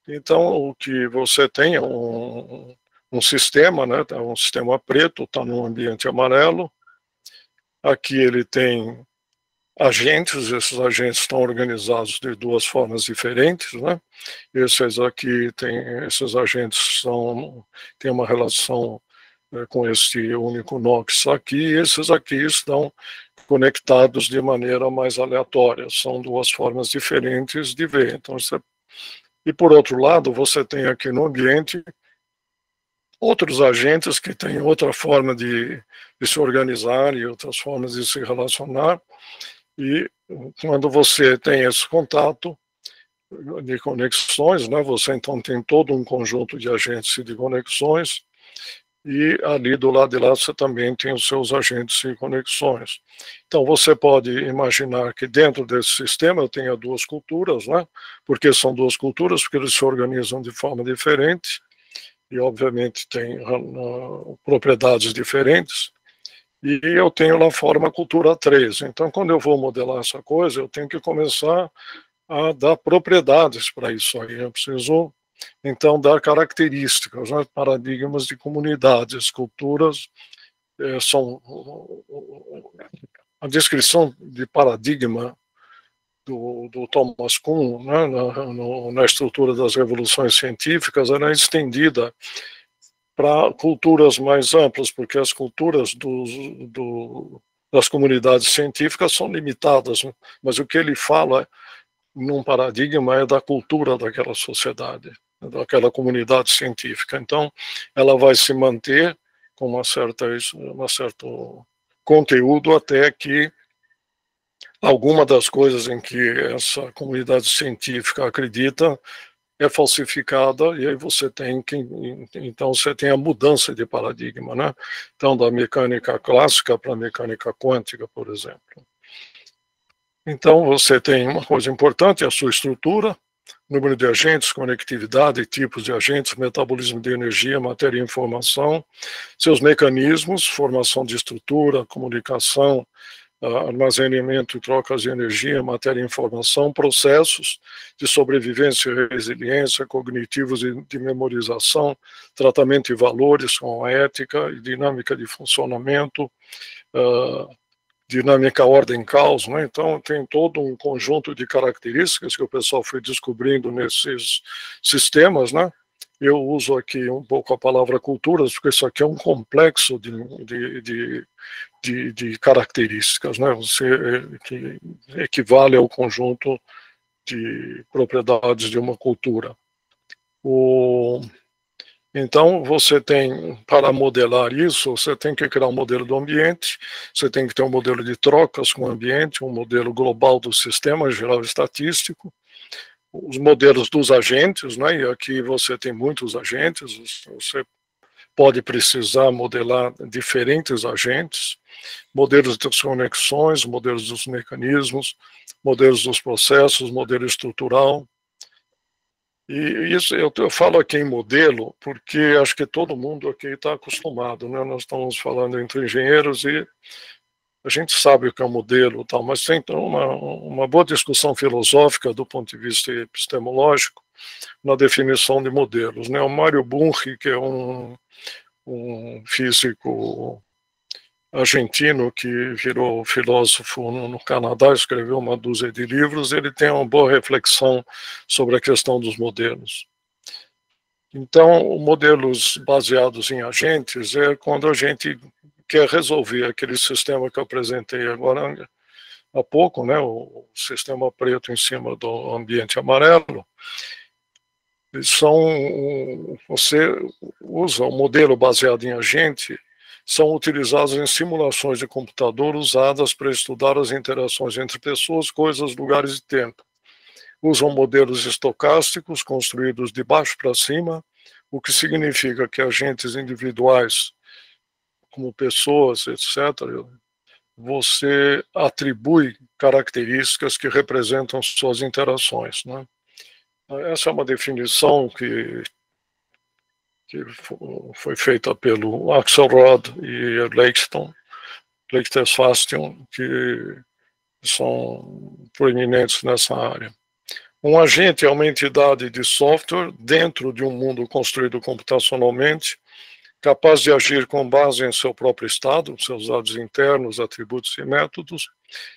Então o que você tem é um sistema, né? Um sistema preto, está num ambiente amarelo. Aqui ele tem agentes, esses agentes estão organizados de duas formas diferentes, né? Esses agentes têm uma relação com esse único NOx aqui, e esses aqui estão conectados de maneira mais aleatória, são duas formas diferentes de ver. Então, e por outro lado, você tem aqui no ambiente outros agentes que têm outra forma de se organizar e outras formas de se relacionar. E quando você tem esse contato de conexões, né, você então tem todo um conjunto de agentes e de conexões, e ali do lado de lá você também tem os seus agentes e conexões. Então você pode imaginar que dentro desse sistema eu tenha duas culturas, né, porque são duas culturas, porque eles se organizam de forma diferente, e obviamente têm propriedades diferentes. E eu tenho lá forma cultura 3. Então, quando eu vou modelar essa coisa, eu tenho que começar a dar propriedades para isso aí. Eu preciso, então, dar características, né? Paradigmas de comunidades, culturas. A descrição de paradigma do Thomas Kuhn, né? Na estrutura das revoluções científicas, ela é estendida para culturas mais amplas, porque as culturas das comunidades científicas são limitadas, né? Mas o que ele fala num paradigma é da cultura daquela sociedade, daquela comunidade científica. Então, ela vai se manter com um certo conteúdo até que alguma das coisas em que essa comunidade científica acredita é falsificada, e aí então você tem a mudança de paradigma, né? Então, da mecânica clássica para a mecânica quântica, por exemplo. Então, você tem uma coisa importante, a sua estrutura, número de agentes, conectividade, tipos de agentes, metabolismo de energia, matéria e informação, seus mecanismos, formação de estrutura, comunicação, armazenamento e trocas de energia, matéria e informação, processos de sobrevivência e resiliência, cognitivos e de memorização, tratamento e valores com a ética e dinâmica de funcionamento, dinâmica ordem-caos, né? Então tem todo um conjunto de características que o pessoal foi descobrindo nesses sistemas, né? Eu uso aqui um pouco a palavra culturas, porque isso aqui é um complexo de características, né? Que equivale ao conjunto de propriedades de uma cultura. Então, você tem, para modelar isso, você tem que criar um modelo do ambiente, você tem que ter um modelo de trocas com o ambiente, um modelo global do sistema geral estatístico, os modelos dos agentes, né? E aqui você tem muitos agentes, você pode precisar modelar diferentes agentes, modelos das conexões, modelos dos mecanismos, modelos dos processos, modelo estrutural. E isso eu falo aqui em modelo porque acho que todo mundo aqui está acostumado, né? Nós estamos falando entre engenheiros e a gente sabe o que é um modelo, tal, mas tem uma boa discussão filosófica do ponto de vista epistemológico na definição de modelos, né? O Mário Bunge, que é um físico argentino que virou filósofo no Canadá, escreveu uma dúzia de livros, ele tem uma boa reflexão sobre a questão dos modelos. Então, modelos baseados em agentes é quando a gente quer resolver aquele sistema que eu apresentei agora há pouco, né, o sistema preto em cima do ambiente amarelo. Você usa o modelo baseado em agente, são utilizados em simulações de computador usadas para estudar as interações entre pessoas, coisas, lugares e tempo. Usam modelos estocásticos construídos de baixo para cima, o que significa que agentes individuais, como pessoas, etc., você atribui características que representam suas interações, né? Essa é uma definição que foi feita pelo Axelrod e Leichters-Fastion, que são proeminentes nessa área. Um agente é uma entidade de software dentro de um mundo construído computacionalmente, capaz de agir com base em seu próprio estado, seus dados internos, atributos e métodos,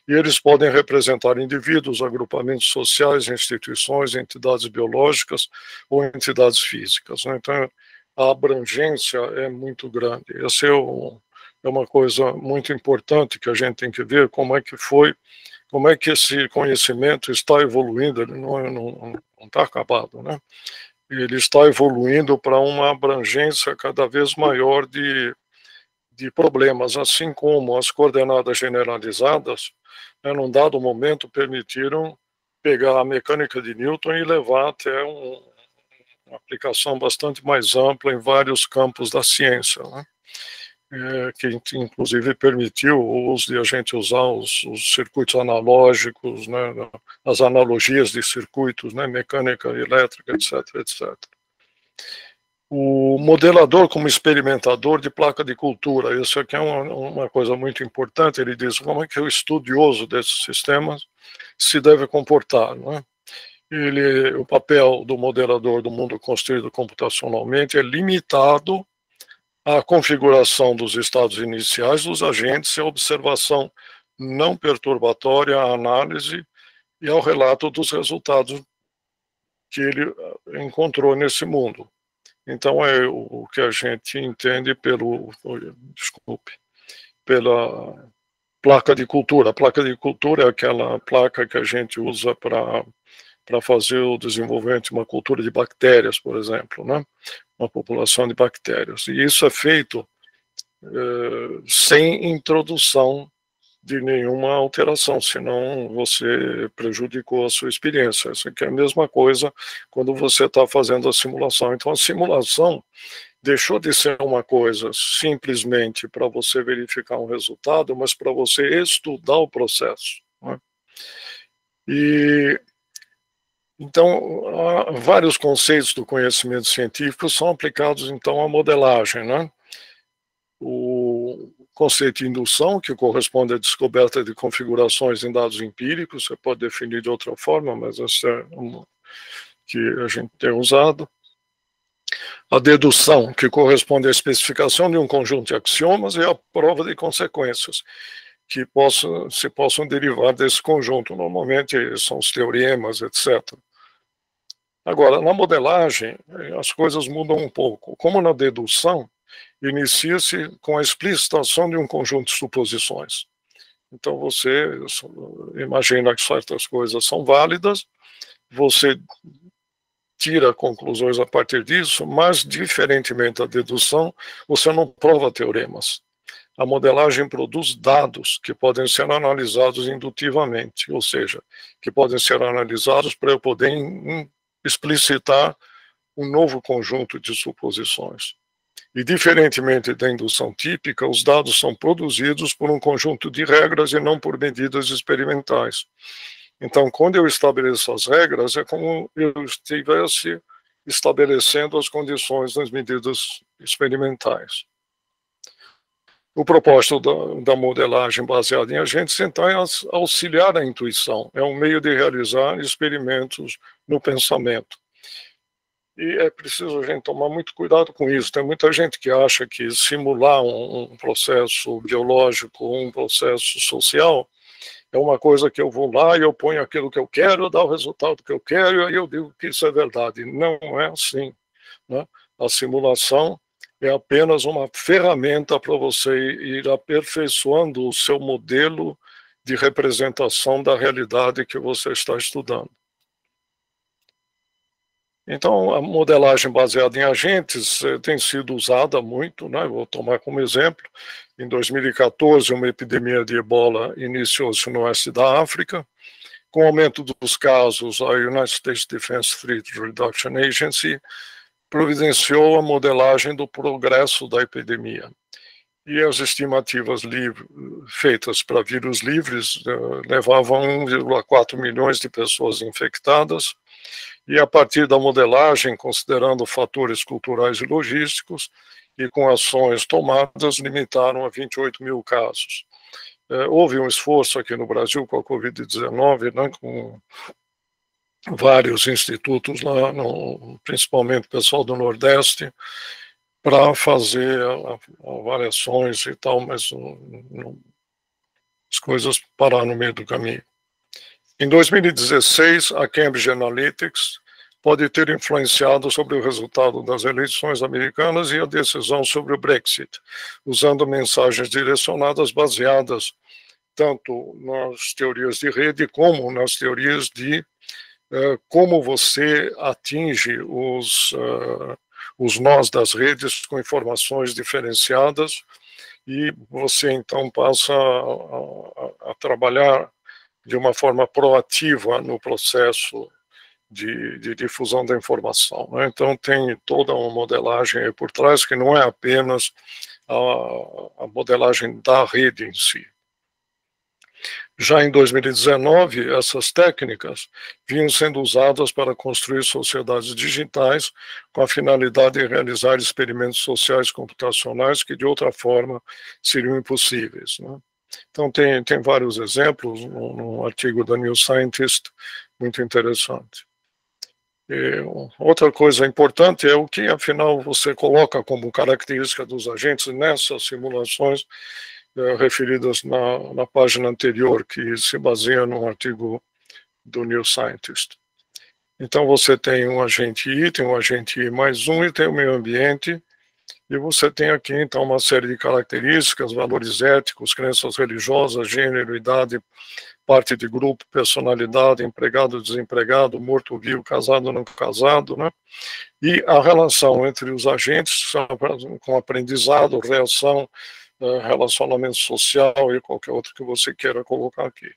e eles podem representar indivíduos, agrupamentos sociais, instituições, entidades biológicas ou entidades físicas, né? Então, a abrangência é muito grande. Essa é uma coisa muito importante que a gente tem que ver como é que esse conhecimento está evoluindo, ele não está acabado, né? Ele está evoluindo para uma abrangência cada vez maior de problemas, assim como as coordenadas generalizadas, né, num dado momento, permitiram pegar a mecânica de Newton e levar até uma aplicação bastante mais ampla em vários campos da ciência, né? Que inclusive permitiu o uso de a gente usar os circuitos analógicos, né, as analogias de circuitos, né, mecânica elétrica, etc., etc. O modelador como experimentador de placa de cultura, isso aqui é uma coisa muito importante. Ele diz como é que o estudioso desses sistemas se deve comportar, né? O papel do modelador do mundo construído computacionalmente é limitado à configuração dos estados iniciais dos agentes e à observação não perturbatória, à análise e ao relato dos resultados que ele encontrou nesse mundo. Então, é o que a gente entende pela placa de cultura. A placa de cultura é aquela placa que a gente usa para fazer o desenvolvimento de uma cultura de bactérias, por exemplo, né? Uma população de bactérias. E isso é feito sem introdução de nenhuma alteração, senão você prejudicou a sua experiência. Isso aqui é a mesma coisa quando você está fazendo a simulação. Então, a simulação deixou de ser uma coisa simplesmente para você verificar um resultado, mas para você estudar o processo, né? Então, vários conceitos do conhecimento científico são aplicados, então, à modelagem, né? O conceito de indução, que corresponde à descoberta de configurações em dados empíricos, você pode definir de outra forma, mas essa é uma que a gente tem usado. A dedução, que corresponde à especificação de um conjunto de axiomas, e a prova de consequências, que se possam derivar desse conjunto. Normalmente são os teoremas, etc. Agora, na modelagem, as coisas mudam um pouco. Como na dedução, inicia-se com a explicitação de um conjunto de suposições. Então você imagina que certas coisas são válidas, você tira conclusões a partir disso, mas, diferentemente da dedução, você não prova teoremas. A modelagem produz dados que podem ser analisados indutivamente, ou seja, que podem ser analisados para eu poder explicitar um novo conjunto de suposições. E, diferentemente da indução típica, os dados são produzidos por um conjunto de regras e não por medidas experimentais. Então, quando eu estabeleço as regras, é como eu estivesse estabelecendo as condições das medidas experimentais. O propósito da modelagem baseada em agentes, então, é auxiliar a intuição. É um meio de realizar experimentos no pensamento. E é preciso a gente tomar muito cuidado com isso. Tem muita gente que acha que simular um processo biológico, um processo social, é uma coisa que eu vou lá e eu ponho aquilo que eu quero, dá o resultado que eu quero, e aí eu digo que isso é verdade. Não é assim, né? A simulação é apenas uma ferramenta para você ir aperfeiçoando o seu modelo de representação da realidade que você está estudando. Então, a modelagem baseada em agentes tem sido usada muito, né? Vou tomar como exemplo, em 2014, uma epidemia de ebola iniciou-se no oeste da África. Com o aumento dos casos, a United States Defense Threat Reduction Agency providenciou a modelagem do progresso da epidemia. E as estimativas feitas para vírus livres levavam 1,4 milhões de pessoas infectadas, e a partir da modelagem, considerando fatores culturais e logísticos, e com ações tomadas, limitaram a 28 mil casos. Houve um esforço aqui no Brasil com a Covid-19, né, com vários institutos lá, principalmente o pessoal do Nordeste, para fazer avaliações e tal, mas as coisas pararam no meio do caminho. Em 2016, a Cambridge Analytics pode ter influenciado sobre o resultado das eleições americanas e a decisão sobre o Brexit, usando mensagens direcionadas baseadas tanto nas teorias de rede como nas teorias de como você atinge os nós das redes com informações diferenciadas, e você então passa a trabalhar de uma forma proativa no processo de difusão da informação, né? Então tem toda uma modelagem aí por trás que não é apenas a modelagem da rede em si. Já em 2019, essas técnicas vinham sendo usadas para construir sociedades digitais com a finalidade de realizar experimentos sociais computacionais que de outra forma seriam impossíveis, né? Então tem vários exemplos no artigo da New Scientist, muito interessante. E outra coisa importante é o que, afinal, você coloca como característica dos agentes nessas simulações referidas na página anterior, que se baseia num artigo do New Scientist. Então, você tem um agente I, tem um agente I mais um e tem o meio ambiente, e você tem aqui, então, uma série de características, valores éticos, crenças religiosas, gênero, idade, parte de grupo, personalidade, empregado, desempregado, morto, vivo, casado, não casado, né? E a relação entre os agentes com aprendizado, reação, relacionamento social e qualquer outro que você queira colocar aqui.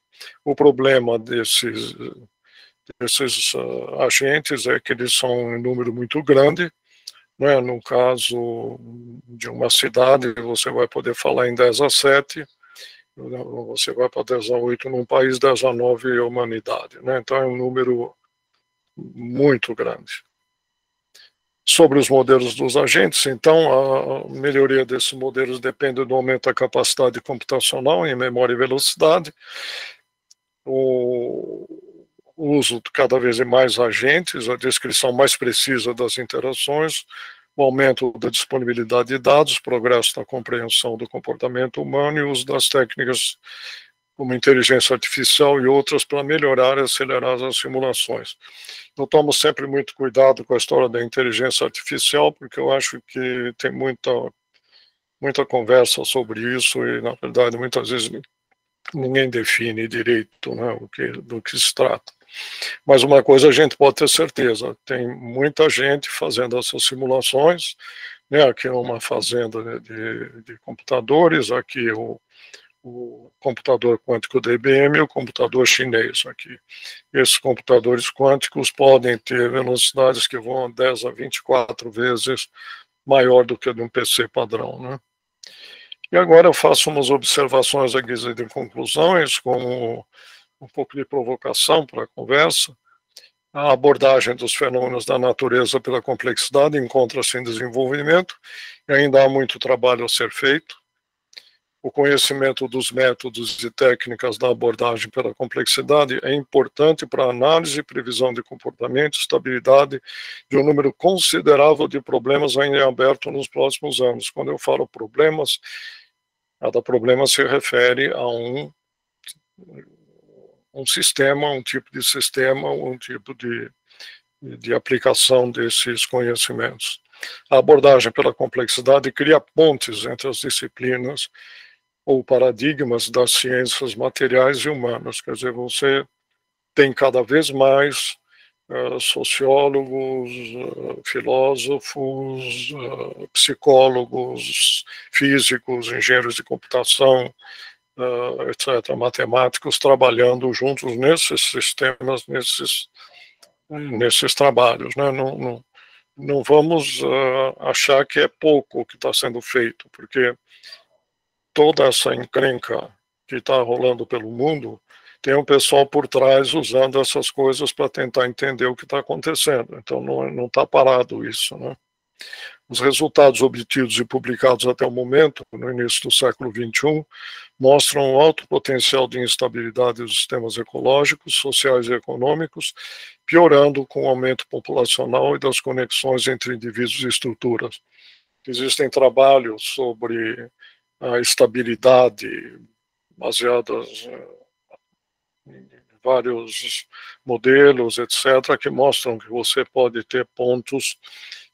O problema desses agentes é que eles são em número muito grande, né? No caso de uma cidade, você vai poder falar em 10/7, você vai para 10/8 num país, 10/9 a humanidade, né? Então é um número muito grande. Sobre os modelos dos agentes, então, a melhoria desses modelos depende do aumento da capacidade computacional em memória e velocidade, o uso de cada vez mais agentes, a descrição mais precisa das interações, o aumento da disponibilidade de dados, progresso na compreensão do comportamento humano e o uso das técnicas como inteligência artificial e outras para melhorar e acelerar as simulações. Eu tomo sempre muito cuidado com a história da inteligência artificial, porque eu acho que tem muita conversa sobre isso e, na verdade, muitas vezes ninguém define direito, né, do que se trata. Mas uma coisa a gente pode ter certeza, tem muita gente fazendo essas simulações, né, aqui é uma fazenda de computadores, aqui o computador quântico da IBM e o computador chinês aqui. Esses computadores quânticos podem ter velocidades que vão 10 a 24 vezes maior do que a de um PC padrão, né? E agora eu faço umas observações aqui de conclusões, como um pouco de provocação para a conversa. A abordagem dos fenômenos da natureza pela complexidade encontra-se em desenvolvimento e ainda há muito trabalho a ser feito. O conhecimento dos métodos e técnicas da abordagem pela complexidade é importante para a análise e previsão de comportamento e estabilidade de um número considerável de problemas ainda em aberto nos próximos anos. Quando eu falo problemas, cada problema se refere a um sistema, um tipo de sistema, um tipo de aplicação desses conhecimentos. A abordagem pela complexidade cria pontes entre as disciplinas ou paradigmas das ciências materiais e humanas. Quer dizer, você tem cada vez mais sociólogos, filósofos, psicólogos, físicos, engenheiros de computação, etc., matemáticos, trabalhando juntos nesses sistemas, nesses trabalhos. Né? Não vamos achar que é pouco o que está sendo feito, porque toda essa encrenca que está rolando pelo mundo, tem um pessoal por trás usando essas coisas para tentar entender o que está acontecendo. Então, não está parado isso, né? Os resultados obtidos e publicados até o momento, no início do século XXI, mostram um alto potencial de instabilidade dos sistemas ecológicos, sociais e econômicos, piorando com o aumento populacional e das conexões entre indivíduos e estruturas. Existem trabalhos sobre a estabilidade baseadas em vários modelos, etc., que mostram que você pode ter pontos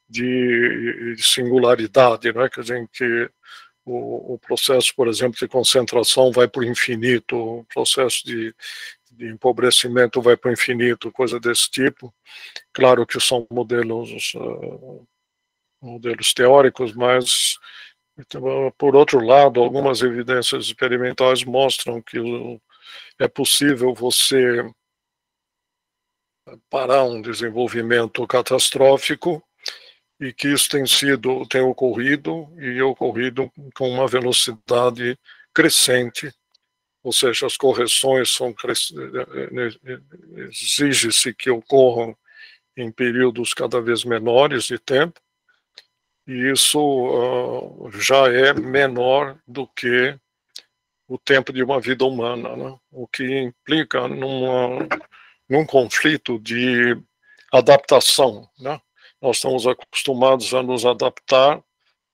de singularidade, né? Quer dizer, em que o processo, por exemplo, de concentração vai para o infinito, o processo de empobrecimento vai para o infinito, coisa desse tipo. Claro que são modelos teóricos, mas, por outro lado, algumas evidências experimentais mostram que é possível você parar um desenvolvimento catastrófico e que isso tem ocorrido com uma velocidade crescente, ou seja, as correções exige-se que ocorram em períodos cada vez menores de tempo, e isso já é menor do que o tempo de uma vida humana, né? O que implica num conflito de adaptação, né? Nós estamos acostumados a nos adaptar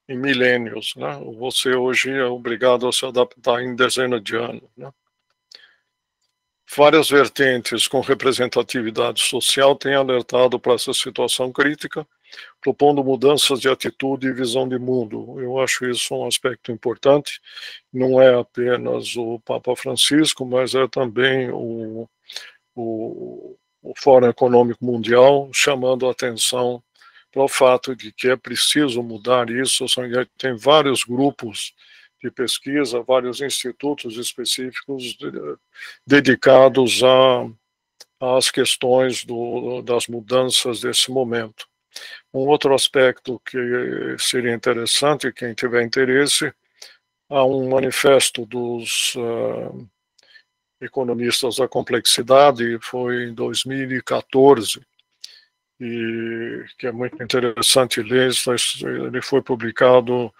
em milênios, né? Você hoje é obrigado a se adaptar em dezenas de anos, né? Várias vertentes com representatividade social têm alertado para essa situação crítica, propondo mudanças de atitude e visão de mundo. Eu acho isso um aspecto importante. Não é apenas o Papa Francisco, mas é também o Fórum Econômico Mundial chamando a atenção para o fato de que é preciso mudar isso. Tem vários grupos de pesquisa, vários institutos específicos dedicados às questões das mudanças desse momento. Um outro aspecto que seria interessante, quem tiver interesse, há um manifesto dos economistas da complexidade, foi em 2014, e que é muito interessante ler. Ele foi publicado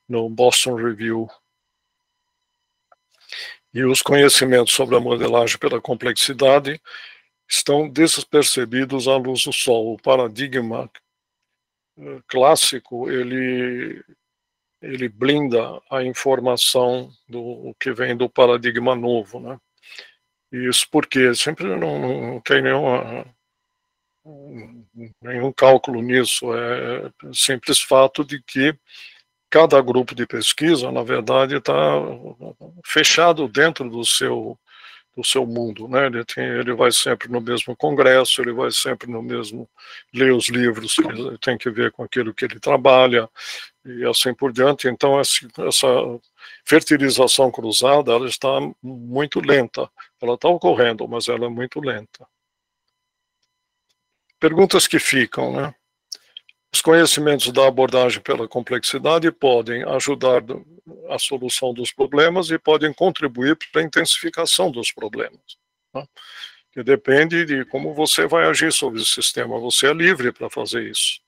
no Boston Review. E os conhecimentos sobre a modelagem pela complexidade estão despercebidos à luz do sol. O paradigma clássico, ele blinda a informação do que vem do paradigma novo, né? Isso porque sempre não tem nenhum cálculo nisso, é simples fato de que cada grupo de pesquisa, na verdade, está fechado dentro do seu mundo, né? Ele vai sempre no mesmo congresso, ele vai sempre no mesmo ler os livros que tem que ver com aquilo que ele trabalha e assim por diante. Então essa fertilização cruzada, ela está muito lenta. Ela está ocorrendo, mas ela é muito lenta. Perguntas que ficam, né? Os conhecimentos da abordagem pela complexidade podem ajudar a solução dos problemas e podem contribuir para a intensificação dos problemas, né? Que depende de como você vai agir sobre o sistema. Você é livre para fazer isso.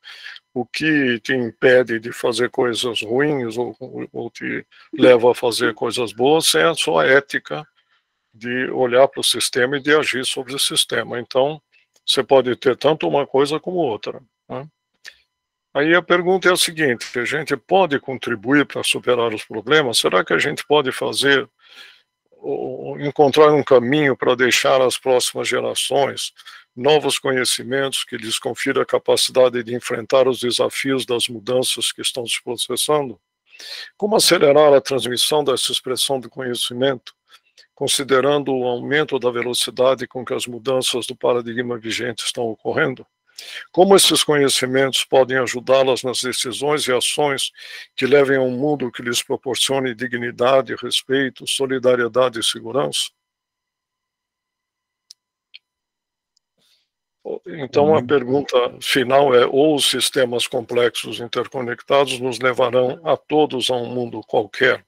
O que te impede de fazer coisas ruins ou te leva a fazer coisas boas é a sua ética de olhar para o sistema e de agir sobre o sistema. Então, você pode ter tanto uma coisa como outra, né? Aí a pergunta é a seguinte: a gente pode contribuir para superar os problemas? Será que a gente pode fazer, ou encontrar um caminho para deixar às próximas gerações novos conhecimentos que lhes confira a capacidade de enfrentar os desafios das mudanças que estão se processando? Como acelerar a transmissão dessa expressão de conhecimento, considerando o aumento da velocidade com que as mudanças do paradigma vigente estão ocorrendo? Como esses conhecimentos podem ajudá-las nas decisões e ações que levem a um mundo que lhes proporcione dignidade, respeito, solidariedade e segurança? Então, a pergunta final é: ou os sistemas complexos interconectados nos levarão a todos a um mundo qualquer?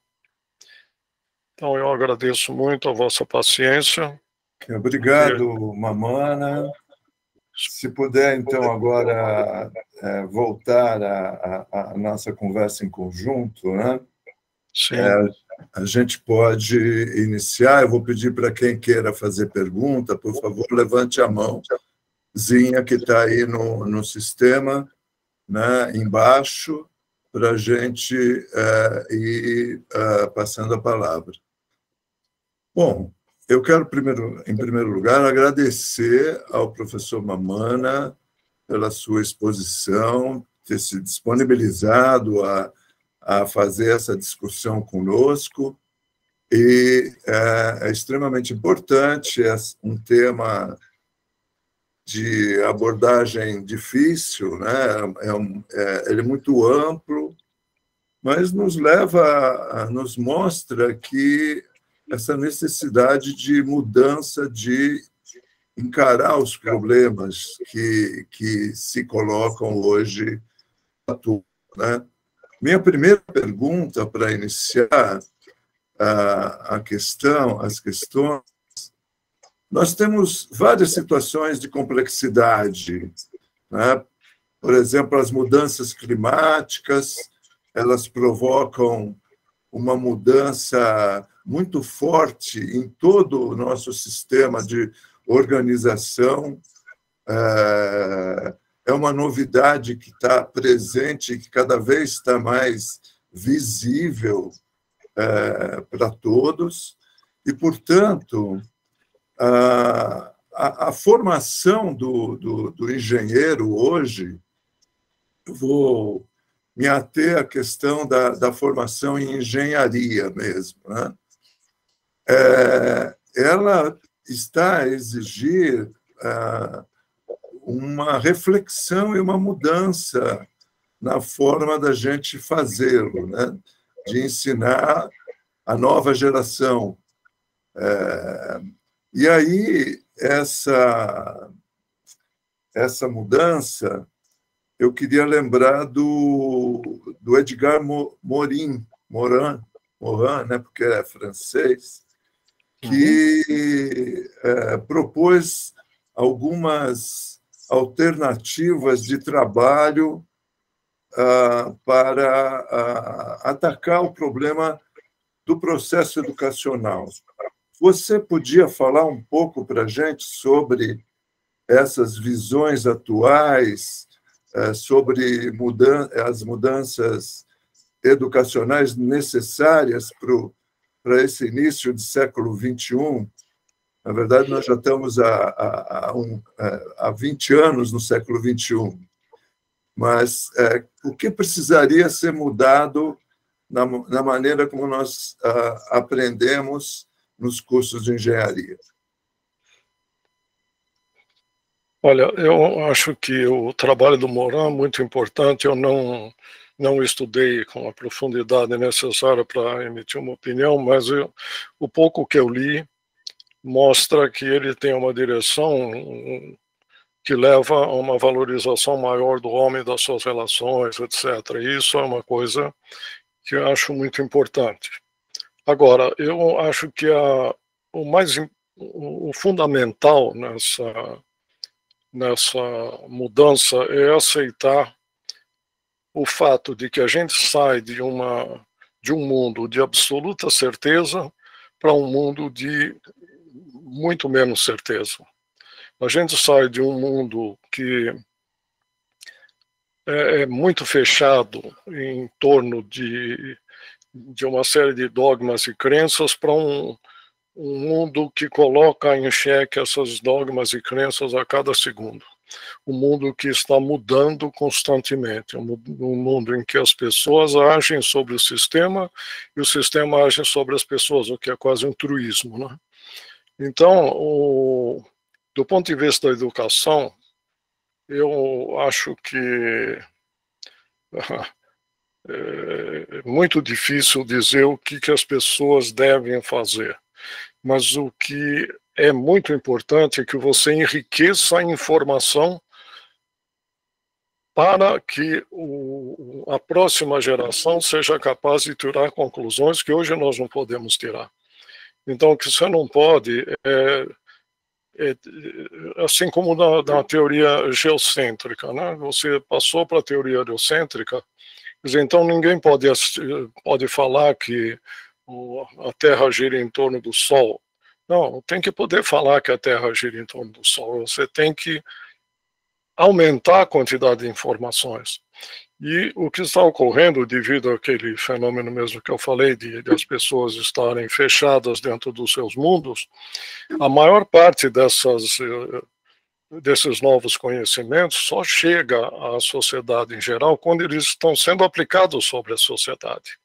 Então, eu agradeço muito a vossa paciência. Obrigado, Mamana. Se puder, então, agora voltar à nossa conversa em conjunto, né? Sim. A gente pode iniciar. Eu vou pedir para quem queira fazer pergunta, por favor, levante a mãozinha que está aí no sistema, né, embaixo, para a gente ir passando a palavra. Bom, eu quero, em primeiro lugar, agradecer ao professor Mamana pela sua exposição, ter se disponibilizado a fazer essa discussão conosco. E é extremamente importante, é um tema de abordagem difícil, né? Ele é muito amplo, mas nos mostra que essa necessidade de mudança, de encarar os problemas que se colocam hoje, né? Minha primeira pergunta para iniciar as questões, nós temos várias situações de complexidade, né? Por exemplo, as mudanças climáticas, elas provocam uma mudança muito forte em todo o nosso sistema de organização. É uma novidade que está presente, que cada vez está mais visível para todos, e, portanto, a formação do engenheiro hoje, eu vou me ater à questão da formação em engenharia mesmo, né? Ela está a exigir uma reflexão e uma mudança na forma da gente fazê-lo, né? De ensinar a nova geração. E aí, essa mudança, eu queria lembrar do Edgar Morin, né, porque é francês, que propôs algumas alternativas de trabalho para atacar o problema do processo educacional. Você podia falar um pouco para a gente sobre essas visões atuais, sobre as mudanças educacionais necessárias para esse início de século XXI? Na verdade, nós já estamos há 20 anos no século XXI. Mas o que precisaria ser mudado na maneira como nós aprendemos nos cursos de engenharia? Olha, eu acho que o trabalho do Morin é muito importante. Eu não estudei com a profundidade necessária para emitir uma opinião, mas o pouco que eu li mostra que ele tem uma direção que leva a uma valorização maior do homem, das suas relações, etc. E isso é uma coisa que eu acho muito importante. Agora, eu acho que o fundamental nessa mudança é aceitar o fato de que a gente sai de um mundo de absoluta certeza para um mundo de muito menos certeza. A gente sai de um mundo que é muito fechado em torno de uma série de dogmas e crenças para um mundo que coloca em xeque essas dogmas e crenças a cada segundo. Um mundo que está mudando constantemente, um mundo em que as pessoas agem sobre o sistema e o sistema age sobre as pessoas, o que é quase um truísmo, né? Então, do ponto de vista da educação, eu acho que é muito difícil dizer o que as pessoas devem fazer, mas o que é muito importante é que você enriqueça a informação para que a próxima geração seja capaz de tirar conclusões que hoje nós não podemos tirar. Então, o que você não pode assim como na teoria geocêntrica, né? Você passou para a teoria geocêntrica, então ninguém pode falar que a Terra gira em torno do Sol. Não, tem que poder falar que a Terra gira em torno do Sol. Você tem que aumentar a quantidade de informações. E o que está ocorrendo devido àquele fenômeno mesmo que eu falei, de as pessoas estarem fechadas dentro dos seus mundos, a maior parte desses novos conhecimentos só chega à sociedade em geral quando eles estão sendo aplicados sobre a sociedade.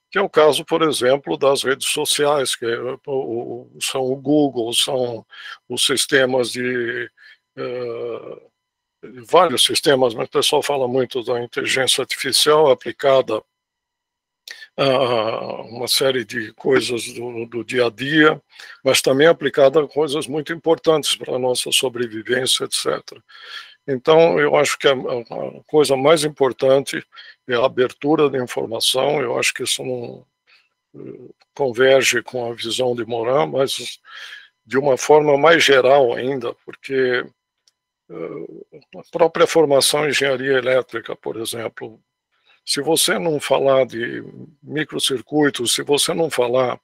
Que é o caso, por exemplo, das redes sociais, que são o Google, são os sistemas de... vários sistemas, mas o pessoal fala muito da inteligência artificial aplicada a uma série de coisas do dia a dia, mas também aplicada a coisas muito importantes para a nossa sobrevivência, etc. Então, eu acho que a coisa mais importante é a abertura da informação. Eu acho que isso não converge com a visão de Morin, mas de uma forma mais geral ainda, porque a própria formação em engenharia elétrica, por exemplo, se você não falar de microcircuitos, se você não falar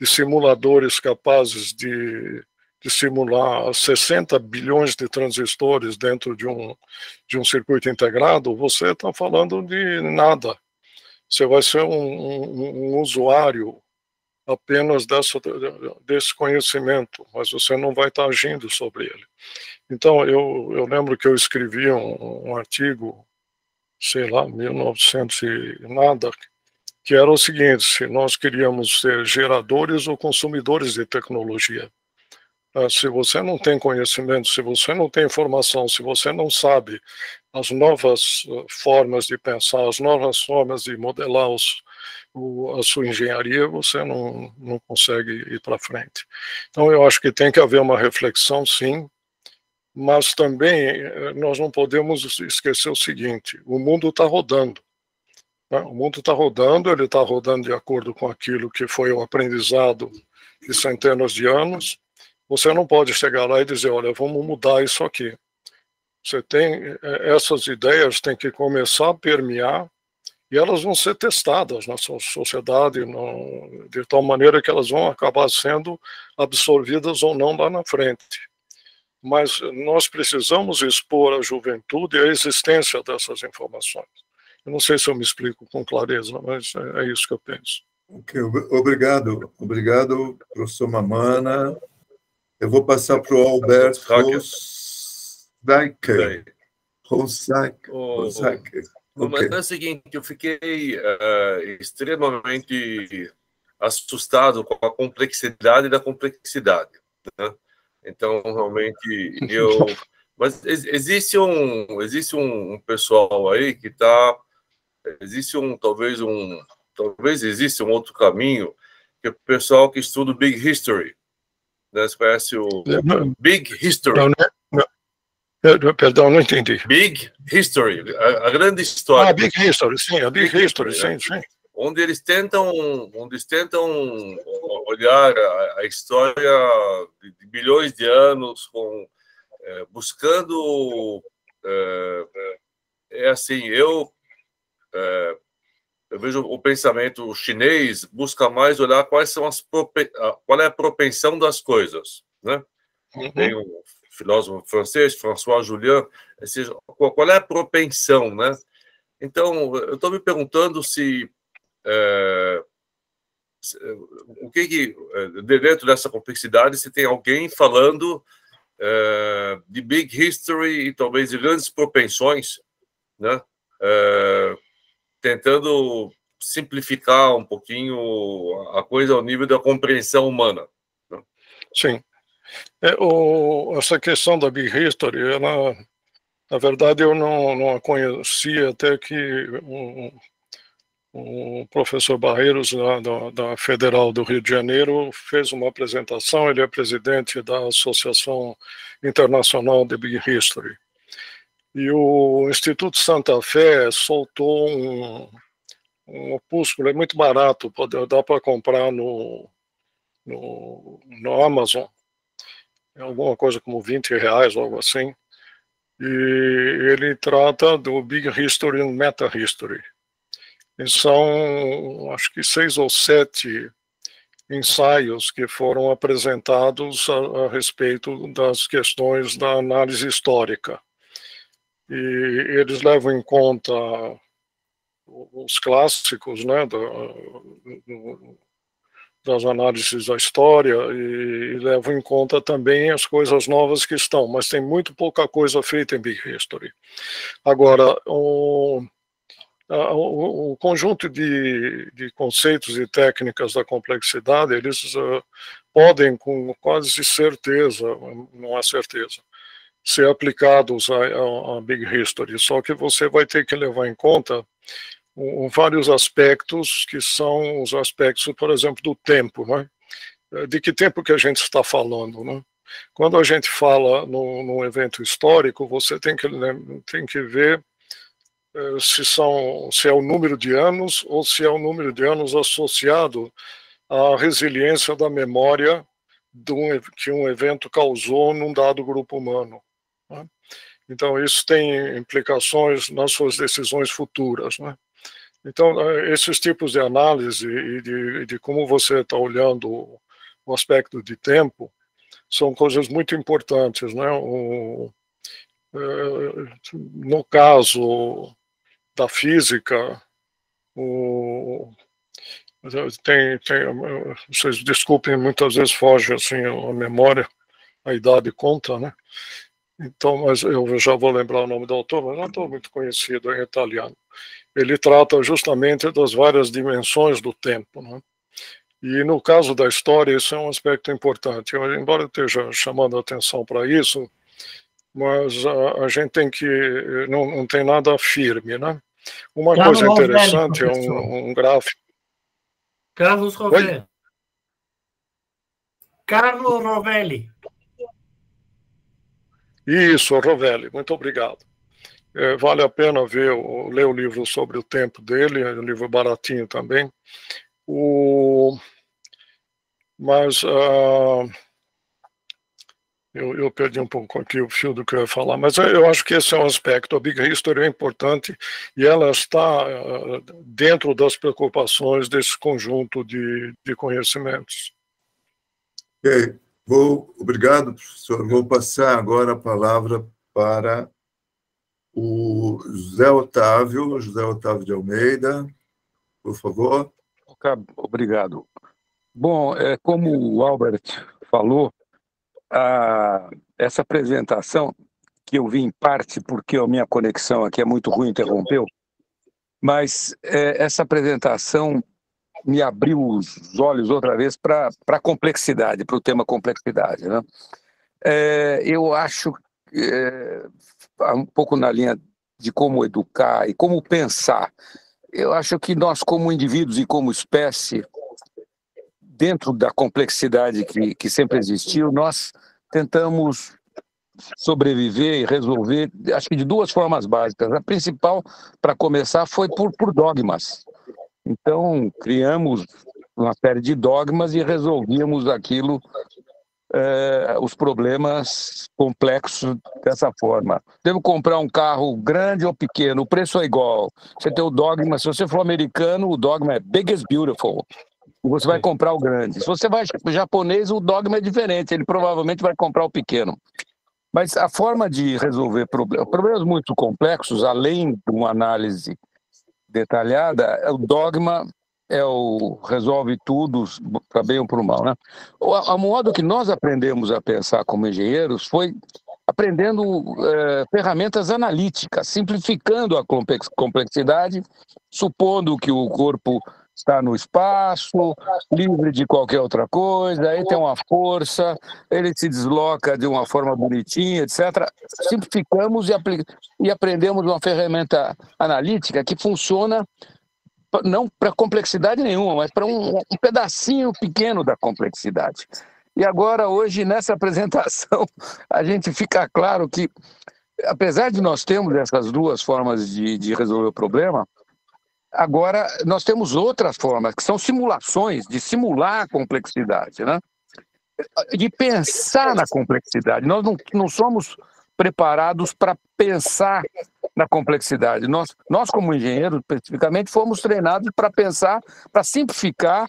de simuladores capazes de simular 60 bilhões de transistores dentro de um circuito integrado, você está falando de nada. Você vai ser um usuário apenas desse conhecimento, mas você não vai estar agindo sobre ele. Então, eu lembro que eu escrevi um artigo, sei lá, 1900 e nada, que era o seguinte: se nós queríamos ser geradores ou consumidores de tecnologia. Se você não tem conhecimento, se você não tem informação, se você não sabe as novas formas de pensar, as novas formas de modelar a sua engenharia, você não consegue ir para frente. Então, eu acho que tem que haver uma reflexão, sim, mas também nós não podemos esquecer o seguinte: o mundo está rodando. Né? O mundo está rodando, ele está rodando de acordo com aquilo que foi o aprendizado de centenas de anos. Você não pode chegar lá e dizer, olha, vamos mudar isso aqui. Você tem essas ideias, têm que começar a permear e elas vão ser testadas na sociedade de tal maneira que elas vão acabar sendo absorvidas ou não lá na frente. Mas nós precisamos expor à juventude a existência dessas informações. Eu não sei se eu me explico com clareza, mas é isso que eu penso. Okay, obrigado, professor Mamana. Eu vou passar para o Albert Rossacker. Ok. Mas é o seguinte, eu fiquei extremamente assustado com a complexidade da complexidade, né? Então, realmente, Mas existe um pessoal aí que está... Talvez exista um outro caminho, que é o pessoal que estuda o Big History, né? Você conhece o Big History? Perdão, não entendi. Big History, a grande história. Big History, sim, a Big History, sim, sim. Onde eles tentam olhar a história de bilhões de anos, buscando... assim, eu vejo o pensamento chinês busca mais olhar qual é a propensão das coisas, né? Tem um filósofo francês, François Julian, ou seja, qual é a propensão, né? Então, eu estou me perguntando se o que dentro dessa complexidade, se tem alguém falando de big history e talvez de grandes propensões, né? Tentando simplificar um pouquinho a coisa ao nível da compreensão humana, né? Sim. Essa questão da Big History, na verdade, eu não a conhecia até que o professor Barreiros, da Federal do Rio de Janeiro, fez uma apresentação. Ele é presidente da Associação Internacional de Big History. E o Instituto Santa Fé soltou um opúsculo, é muito barato, dá para comprar no Amazon, é alguma coisa como R$20, algo assim. E ele trata do Big History e Meta History. E são, acho que 6 ou 7 ensaios que foram apresentados a respeito das questões da análise histórica. E eles levam em conta os clássicos, né, das análises da história, e levam em conta também as coisas novas que estão, mas tem muito pouca coisa feita em Big History. Agora, o conjunto de conceitos e técnicas da complexidade, eles podem, com quase certeza, não há certeza, ser aplicados a Big History, só que você vai ter que levar em conta vários aspectos, que são os aspectos, por exemplo, do tempo, né? De que tempo que a gente está falando, né? Quando a gente fala num evento histórico, você tem que ver se é o número de anos ou se é o número de anos associado à resiliência da memória que um evento causou num dado grupo humano, né? Então, isso tem implicações nas suas decisões futuras, né? Então, esses tipos de análise e de como você está olhando o aspecto de tempo são coisas muito importantes, né? No caso da física, vocês desculpem, muitas vezes foge assim a memória, a idade conta, né? Então, mas eu já vou lembrar o nome do autor, mas não estou muito conhecido, é italiano. Ele trata justamente das várias dimensões do tempo, né? E no caso da história, isso é um aspecto importante. Embora eu esteja chamando a atenção para isso, mas a gente tem que... Não tem nada firme, né? Uma Carlos coisa interessante Rovelli, é um gráfico... Carlos Rovelli. Carlos Rovelli. Isso, Rovelli, muito obrigado. Vale a pena ler o livro sobre o tempo dele, é um livro baratinho também. Mas eu perdi um pouco aqui o fio do que eu ia falar, mas eu acho que esse é um aspecto. A Big History é importante e ela está dentro das preocupações desse conjunto de conhecimentos. Ok, obrigado, professor. Vou passar agora a palavra para o José Otávio de Almeida, por favor. Obrigado. Bom, como o Albert falou, essa apresentação, que eu vi em parte porque a minha conexão aqui é muito ruim, interrompeu, mas essa apresentação me abriu os olhos outra vez para a complexidade, para o tema complexidade, né? Eu acho, um pouco na linha de como educar e como pensar, eu acho que nós, como indivíduos e como espécie, dentro da complexidade que sempre existiu, nós tentamos sobreviver e resolver, acho que de duas formas básicas. A principal, para começar, foi por dogmas. Então, criamos uma série de dogmas e resolvíamos aquilo, os problemas complexos dessa forma. Devo comprar um carro grande ou pequeno, o preço é igual. Você tem o dogma, se você for americano, o dogma é big is beautiful. Você vai comprar o grande. Se você vai japonês, o dogma é diferente, ele provavelmente vai comprar o pequeno. Mas a forma de resolver problemas muito complexos, além de uma análise detalhada, o dogma resolve tudo, para bem ou para o mal, né? O modo que nós aprendemos a pensar como engenheiros foi aprendendo ferramentas analíticas, simplificando a complexidade, supondo que o corpo está no espaço, livre de qualquer outra coisa, aí tem uma força, ele se desloca de uma forma bonitinha, etc. Simplificamos e aprendemos uma ferramenta analítica que funciona não para complexidade nenhuma, mas para um pedacinho pequeno da complexidade. E agora, hoje, nessa apresentação, a gente fica claro que, apesar de nós termos essas duas formas de resolver o problema, agora nós temos outras formas, que são simulações, de simular a complexidade, né? De pensar na complexidade. Nós não somos preparados para pensar na complexidade. Nós, como engenheiros, especificamente, fomos treinados para pensar, para simplificar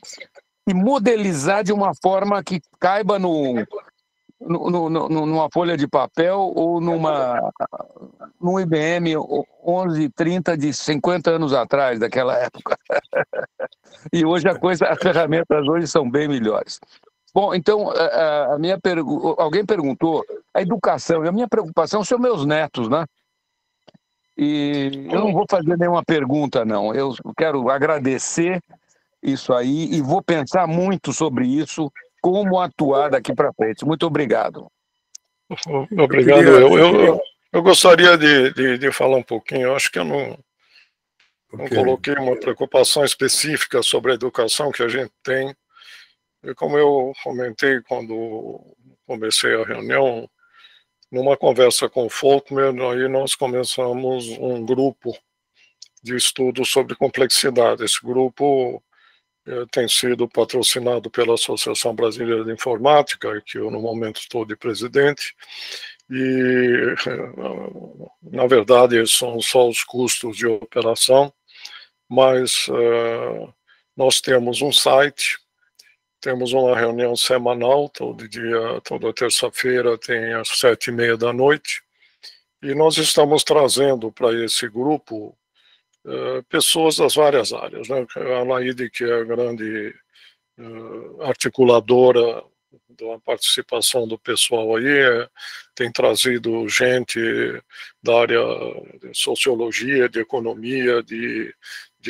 e modelizar de uma forma que caiba numa folha de papel ou num IBM 1130 de 50 anos atrás, daquela época. E hoje as ferramentas hoje são bem melhores. Bom, então, alguém perguntou a educação, e a minha preocupação são meus netos, né? E eu não vou fazer nenhuma pergunta, não. Eu quero agradecer isso aí e vou pensar muito sobre isso, como atuar daqui para frente. Muito obrigado. Obrigado. Eu gostaria de falar um pouquinho. Eu acho que eu não coloquei uma preocupação específica sobre a educação que a gente tem. E como eu comentei quando comecei a reunião, numa conversa com o Faulkner, aí nós começamos um grupo de estudo sobre complexidade. Esse grupo tem sido patrocinado pela Associação Brasileira de Informática, que eu no momento estou de presidente, e na verdade são só os custos de operação, mas nós temos um site, temos uma reunião semanal, toda terça-feira tem às 7h30 da noite, e nós estamos trazendo para esse grupo pessoas das várias áreas, né? A Laide, que é a grande articuladora da participação do pessoal aí, tem trazido gente da área de sociologia, de economia, de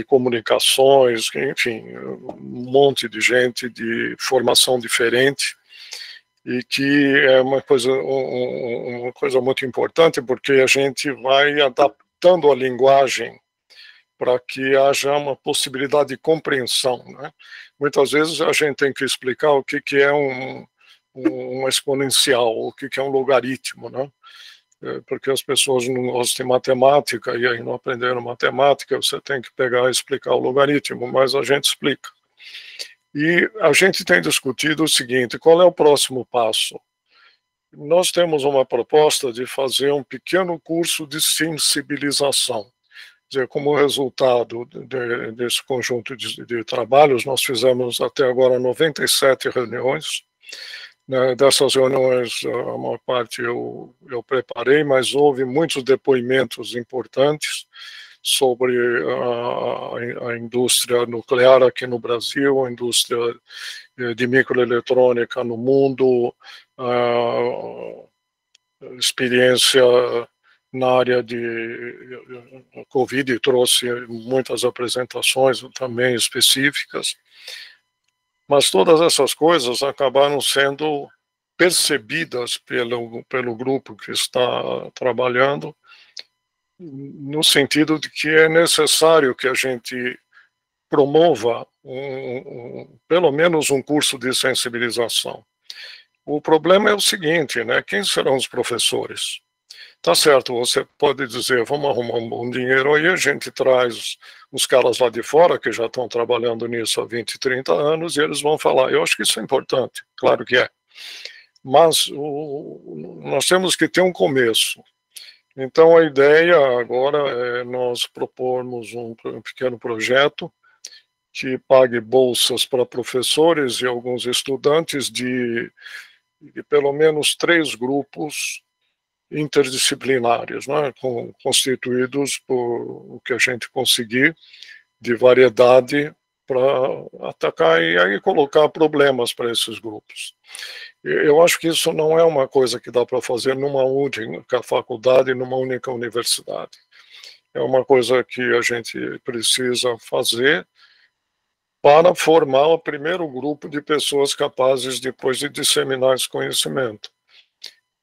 comunicações, enfim, um monte de gente de formação diferente, e que é uma coisa muito importante, porque a gente vai adaptando a linguagem para que haja uma possibilidade de compreensão, né? Muitas vezes a gente tem que explicar o que é um exponencial, o que é um logaritmo, né? Porque as pessoas não gostam de matemática e aí não aprenderam matemática, você tem que pegar e explicar o logaritmo, mas a gente explica. E a gente tem discutido o seguinte: qual é o próximo passo? Nós temos uma proposta de fazer um pequeno curso de sensibilização. Quer dizer, como resultado desse conjunto de trabalhos, nós fizemos até agora 97 reuniões. Dessas reuniões, a maior parte eu preparei, mas houve muitos depoimentos importantes sobre a indústria nuclear aqui no Brasil, a indústria de microeletrônica no mundo, a experiência na área de Covid trouxe muitas apresentações também específicas, mas todas essas coisas acabaram sendo percebidas pelo grupo que está trabalhando, no sentido de que é necessário que a gente promova pelo menos um curso de sensibilização. O problema é o seguinte, né? Quem serão os professores? Tá certo, você pode dizer, vamos arrumar um bom dinheiro aí, a gente traz os caras lá de fora que já estão trabalhando nisso há 20, 30 anos e eles vão falar. Eu acho que isso é importante, claro que é. Mas nós temos que ter um começo. Então a ideia agora é nós propormos um pequeno projeto que pague bolsas para professores e alguns estudantes de pelo menos 3 grupos interdisciplinares, né, constituídos por o que a gente conseguir de variedade para atacar e aí colocar problemas para esses grupos. Eu acho que isso não é uma coisa que dá para fazer numa única faculdade, numa única universidade. É uma coisa que a gente precisa fazer para formar o primeiro grupo de pessoas capazes depois de disseminar esse conhecimento.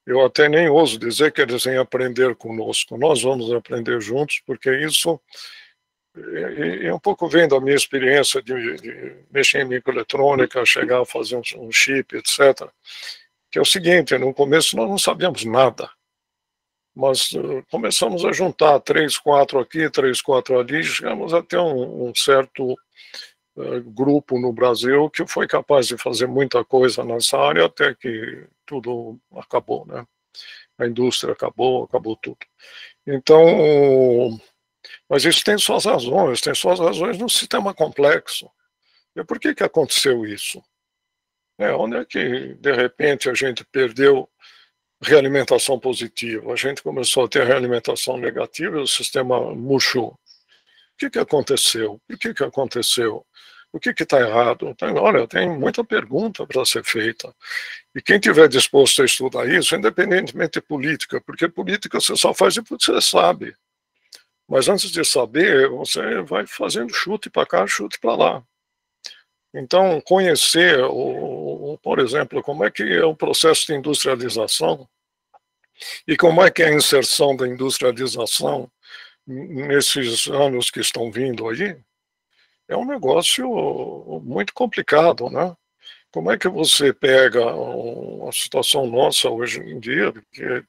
Eu até nem ouso dizer que eles vêm aprender conosco, nós vamos aprender juntos, porque isso é um pouco vendo a minha experiência de mexer em microeletrônica, chegar a fazer um chip, etc., que é o seguinte, no começo nós não sabíamos nada, mas começamos a juntar 3, 4 aqui, 3, 4 ali, chegamos a ter um certo grupo no Brasil que foi capaz de fazer muita coisa nessa área até que tudo acabou, né? A indústria acabou tudo. Então, mas isso tem suas razões no sistema complexo. E por que aconteceu isso? Onde é que, de repente, a gente perdeu realimentação positiva? A gente começou a ter realimentação negativa e o sistema murchou. O que aconteceu? Por que aconteceu? O que está errado? Olha, tem muita pergunta para ser feita. E quem estiver disposto a estudar isso, independentemente de política, porque política você só faz porque você sabe. Mas antes de saber, você vai fazendo chute para cá, chute para lá. Então, conhecer, por exemplo, como é que é o processo de industrialização e como é que é a inserção da industrialização nesses anos que estão vindo aí, é um negócio muito complicado, né? Como é que você pega a situação nossa hoje em dia, que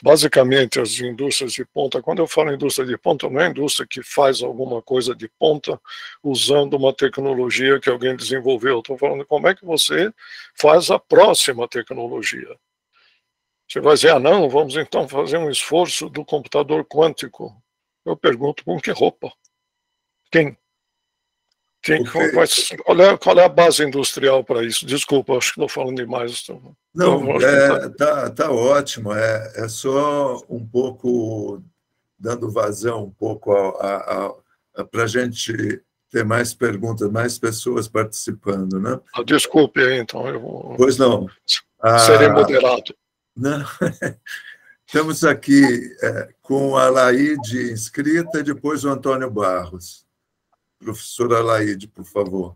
basicamente as indústrias de ponta, quando eu falo indústria de ponta, não é indústria que faz alguma coisa de ponta usando uma tecnologia que alguém desenvolveu, estou falando como é que você faz a próxima tecnologia. Você vai dizer, não, vamos então fazer um esforço do computador quântico. Eu pergunto, com que roupa? Quem? Qual é a base industrial para isso? Desculpa, acho que estou falando demais. Não, tá ótimo. É só um pouco dando vazão um pouco para a gente ter mais perguntas, mais pessoas participando, né? Desculpe aí, então. Pois não. Serei moderado. Não. Estamos aqui com a Laide inscrita e depois o Antônio Barros. Professora Laide, por favor.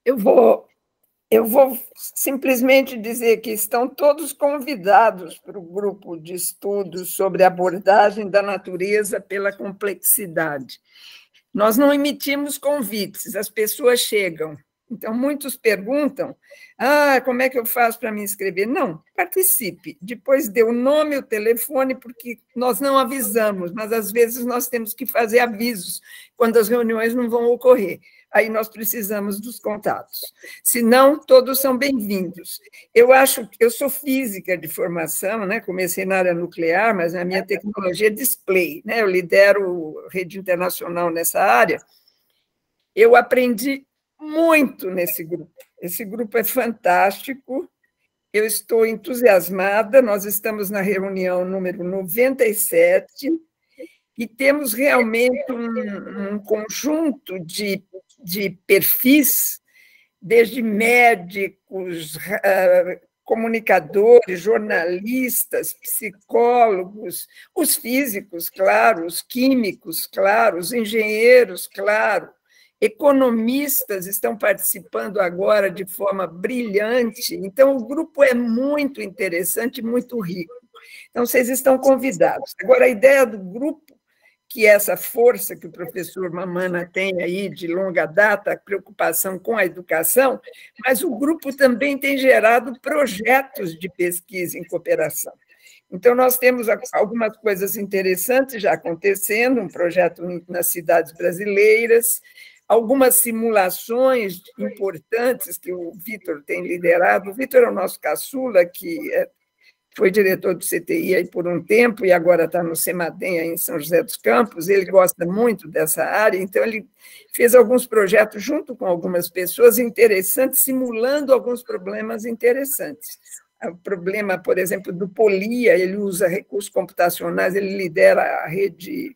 Eu vou simplesmente dizer que estão todos convidados para o grupo de estudos sobre a abordagem da natureza pela complexidade. Nós não emitimos convites, as pessoas chegam. Então, muitos perguntam, como é que eu faço para me inscrever? Não, participe. Depois dê o nome, o telefone, porque nós não avisamos, mas às vezes nós temos que fazer avisos quando as reuniões não vão ocorrer. Aí nós precisamos dos contatos. Senão, todos são bem-vindos. Eu sou física de formação, né? Comecei na área nuclear, mas a minha tecnologia é display, né? Eu lidero rede internacional nessa área. Eu aprendi muito nesse grupo. Esse grupo é fantástico, eu estou entusiasmada, nós estamos na reunião número 97 e temos realmente um conjunto de perfis, desde médicos, comunicadores, jornalistas, psicólogos, os físicos, claro, os químicos, claro, os engenheiros, claro, economistas estão participando agora de forma brilhante. Então, o grupo é muito interessante, muito rico. Então, vocês estão convidados. Agora, a ideia do grupo, que é essa força que o professor Mamana tem aí de longa data, a preocupação com a educação, mas o grupo também tem gerado projetos de pesquisa em cooperação. Então, nós temos algumas coisas interessantes já acontecendo, um projeto nas cidades brasileiras, algumas simulações importantes que o Vitor tem liderado. O Vitor é o nosso caçula, que foi diretor do CTI aí por um tempo e agora está no CEMADEM, aí em São José dos Campos. Ele gosta muito dessa área, então ele fez alguns projetos junto com algumas pessoas interessantes, simulando alguns problemas interessantes. O problema, por exemplo, do Polia, ele usa recursos computacionais, ele lidera a rede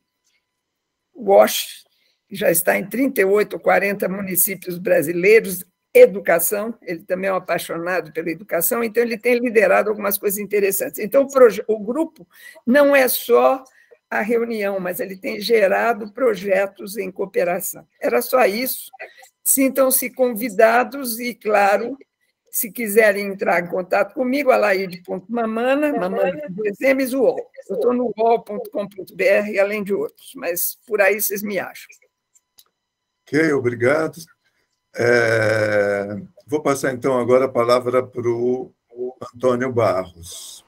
WASH, que já está em 38 ou 40 municípios brasileiros. Educação, ele também é um apaixonado pela educação, então ele tem liderado algumas coisas interessantes. Então, o grupo não é só a reunião, mas ele tem gerado projetos em cooperação. Era só isso. Sintam-se convidados e, claro, se quiserem entrar em contato comigo, alaide.mamana, mamana com 2 M's, UOL. Eu estou no uol.com.br, além de outros, mas por aí vocês me acham. Ok, obrigado. Vou passar, então, agora a palavra para o Antônio Barros.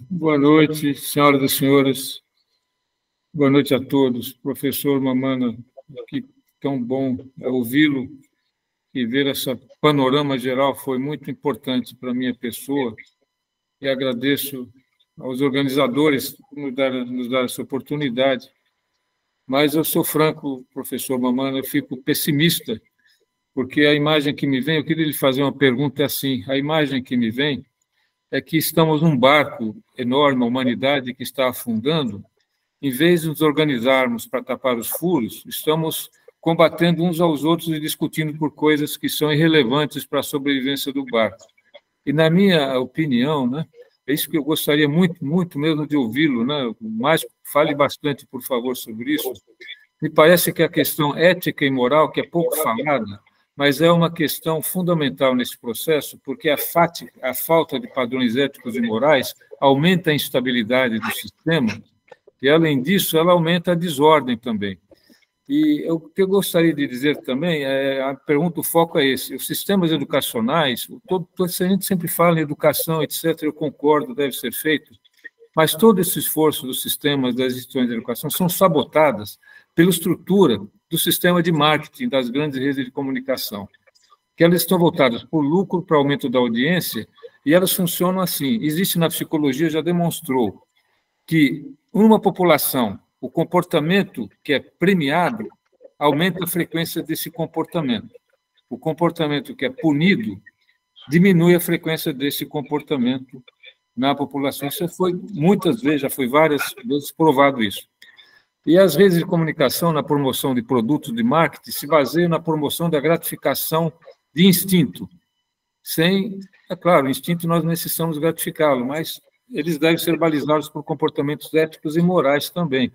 Boa noite, senhoras e senhores. Boa noite a todos. Professor Mamana, que tão bom ouvi-lo e ver esse panorama geral foi muito importante para a minha pessoa e agradeço aos organizadores por nos dar essa oportunidade. Mas eu sou franco, professor Mamana, eu fico pessimista, porque a imagem que me vem, eu queria lhe fazer uma pergunta assim, a imagem que me vem é que estamos num barco enorme, a humanidade que está afundando, em vez de nos organizarmos para tapar os furos, estamos combatendo uns aos outros e discutindo por coisas que são irrelevantes para a sobrevivência do barco. E, na minha opinião, né, é isso que eu gostaria muito, muito mesmo de ouvi-lo, né? Mas fale bastante, por favor, sobre isso. Me parece que a questão ética e moral, que é pouco falada, mas é uma questão fundamental nesse processo, porque a falta de padrões éticos e morais aumenta a instabilidade do sistema e, além disso, ela aumenta a desordem também. E o que eu gostaria de dizer também, a pergunta, o foco é esse, os sistemas educacionais, a gente sempre fala em educação, etc., eu concordo, deve ser feito, mas todo esse esforço dos sistemas das instituições de educação são sabotadas pela estrutura do sistema de marketing das grandes redes de comunicação, que elas estão voltadas por lucro, para aumento da audiência, e elas funcionam assim. Existe na psicologia, já demonstrou, que uma população, o comportamento que é premiado aumenta a frequência desse comportamento. O comportamento que é punido diminui a frequência desse comportamento na população. Isso foi muitas vezes, já foi várias vezes provado isso. E as redes de comunicação, na promoção de produtos de marketing, se baseiam na promoção da gratificação de instinto. É claro, o instinto nós necessitamos gratificá-lo, mas eles devem ser balizados por comportamentos éticos e morais também.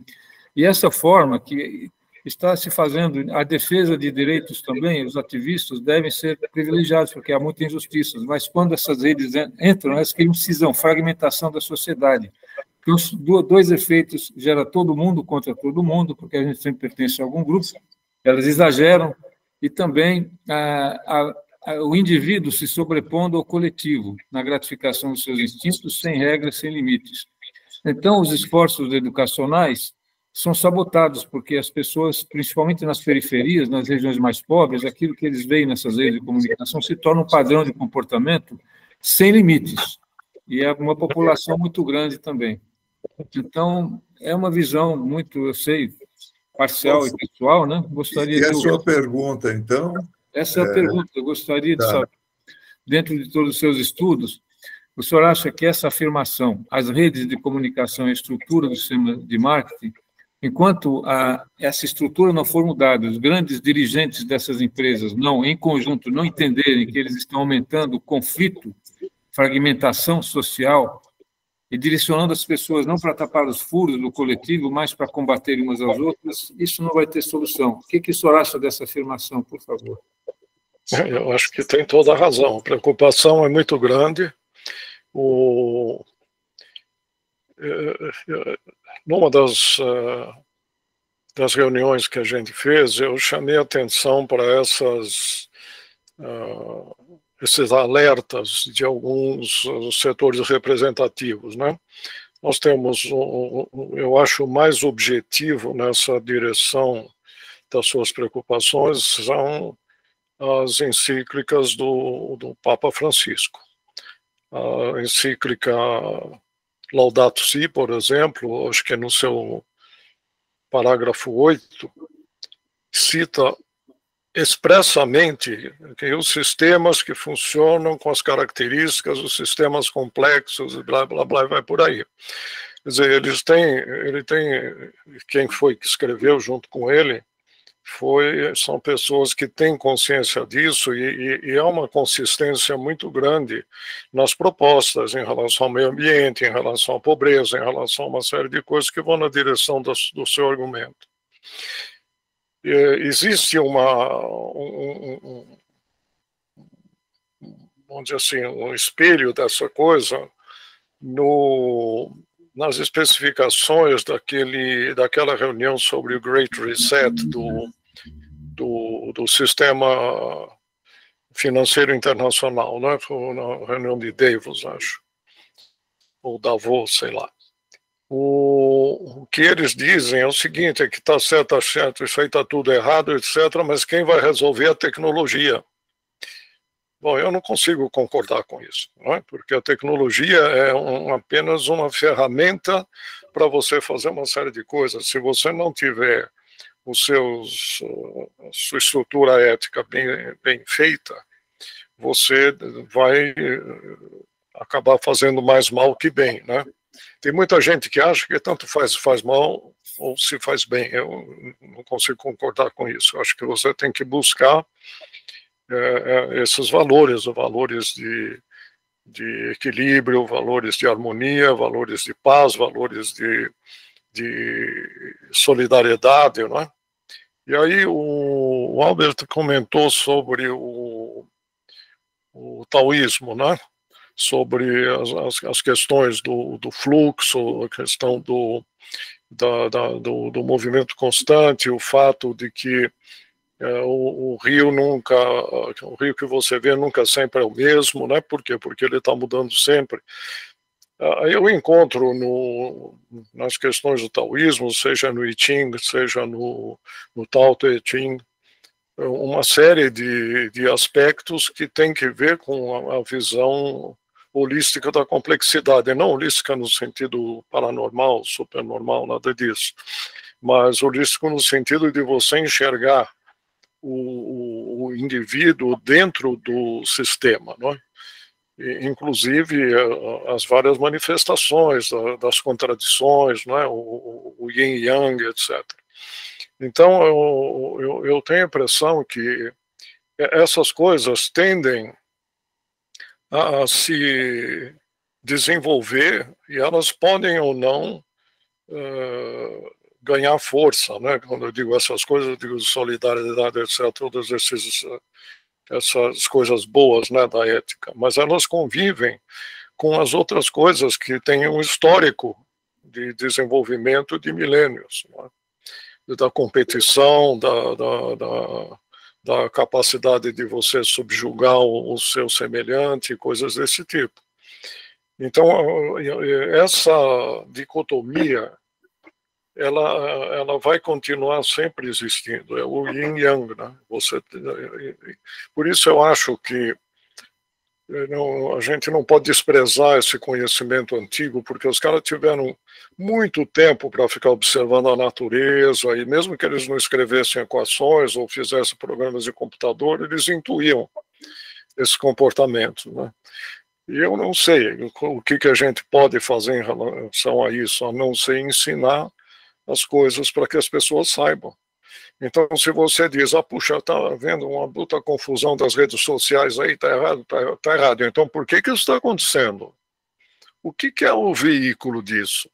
E essa forma que está se fazendo, a defesa de direitos também, os ativistas devem ser privilegiados, porque há muitas injustiças, mas quando essas redes entram, elas criam cisão, fragmentação da sociedade. Então, os 2 efeitos gera todo mundo contra todo mundo, porque a gente sempre pertence a algum grupo, elas exageram, e também o indivíduo se sobrepondo ao coletivo, na gratificação dos seus instintos, sem regras, sem limites. Então, os esforços educacionais são sabotados, porque as pessoas, principalmente nas periferias, nas regiões mais pobres, aquilo que eles veem nessas redes de comunicação se torna um padrão de comportamento sem limites, e é uma população muito grande também. Então, é uma visão muito, eu sei, parcial e pessoal, né? Gostaria e a sua pergunta, então? Essa é a pergunta, eu gostaria de saber, dentro de todos os seus estudos, o senhor acha que essa afirmação, as redes de comunicação e a estrutura do sistema de marketing, enquanto essa estrutura não for mudada, os grandes dirigentes dessas empresas, em conjunto, não entenderem que eles estão aumentando o conflito fragmentação social e direcionando as pessoas não para tapar os furos do coletivo, mas para combater umas às outras, isso não vai ter solução. O que o senhor acha dessa afirmação, por favor? Eu acho que tem toda a razão. A preocupação é muito grande. Numa das reuniões que a gente fez, eu chamei a atenção para esses alertas de alguns setores representativos, né? Nós temos, eu acho, mais objetivo nessa direção das suas preocupações são as encíclicas do Papa Francisco. A encíclica Laudato Si, por exemplo, acho que no seu parágrafo 8, cita expressamente que os sistemas que funcionam com as características dos sistemas complexos, blá, blá, blá, vai por aí. Quer dizer, ele tem, quem foi que escreveu junto com ele, são pessoas que têm consciência disso e há uma consistência muito grande nas propostas em relação ao meio ambiente, em relação à pobreza, em relação a uma série de coisas que vão na direção do seu argumento. Existe vamos dizer assim, um espelho dessa coisa nas especificações daquela reunião sobre o Great Reset do sistema financeiro internacional, né? Foi na reunião de Davos, acho, ou Davos, sei lá. O que eles dizem é o seguinte, é que está certo, isso aí está tudo errado, etc., mas quem vai resolver é a tecnologia. Bom, eu não consigo concordar com isso, não é? Porque a tecnologia é apenas uma ferramenta para você fazer uma série de coisas. Se você não tiver sua estrutura ética bem feita, você vai acabar fazendo mais mal que bem, né? Tem muita gente que acha que tanto faz mal ou se faz bem. Eu não consigo concordar com isso. Eu acho que você tem que buscar esses valores de equilíbrio, valores de harmonia, valores de paz, valores de solidariedade, não é? E aí o Albert comentou sobre o taoísmo, né? Sobre as questões do fluxo, a questão do movimento constante, o fato de que o rio que você vê nunca sempre é o mesmo, né? Por quê? Porque ele está mudando sempre. Eu encontro nas questões do taoísmo, seja no I Ching, seja no Tao Te Ching, uma série de aspectos que tem que ver com a visão holística da complexidade, não holística no sentido paranormal, supernormal, nada disso, mas holístico no sentido de você enxergar o indivíduo dentro do sistema, não é? Inclusive as várias manifestações das contradições, não é? O yin yang, etc. Então eu tenho a impressão que essas coisas tendem a se desenvolver e elas podem ou não ganhar força, né? Quando eu digo essas coisas, eu digo solidariedade, etc., todas essas coisas boas, né, da ética, mas elas convivem com as outras coisas que têm um histórico de desenvolvimento de milênios, né? Da competição, da capacidade de você subjugar o seu semelhante, coisas desse tipo. Então, essa dicotomia, ela vai continuar sempre existindo, é o yin-yang, né? Por isso eu acho que a gente não pode desprezar esse conhecimento antigo, porque os caras tiveram muito tempo para ficar observando a natureza, e mesmo que eles não escrevessem equações ou fizessem programas de computador, eles intuíam esse comportamento, né? E eu não sei o que a gente pode fazer em relação a isso, a não ser ensinar as coisas para que as pessoas saibam. Então, se você diz, puxa, está havendo uma puta confusão das redes sociais aí, está errado, tá errado. Então, por que isso está acontecendo? O que é o veículo disso?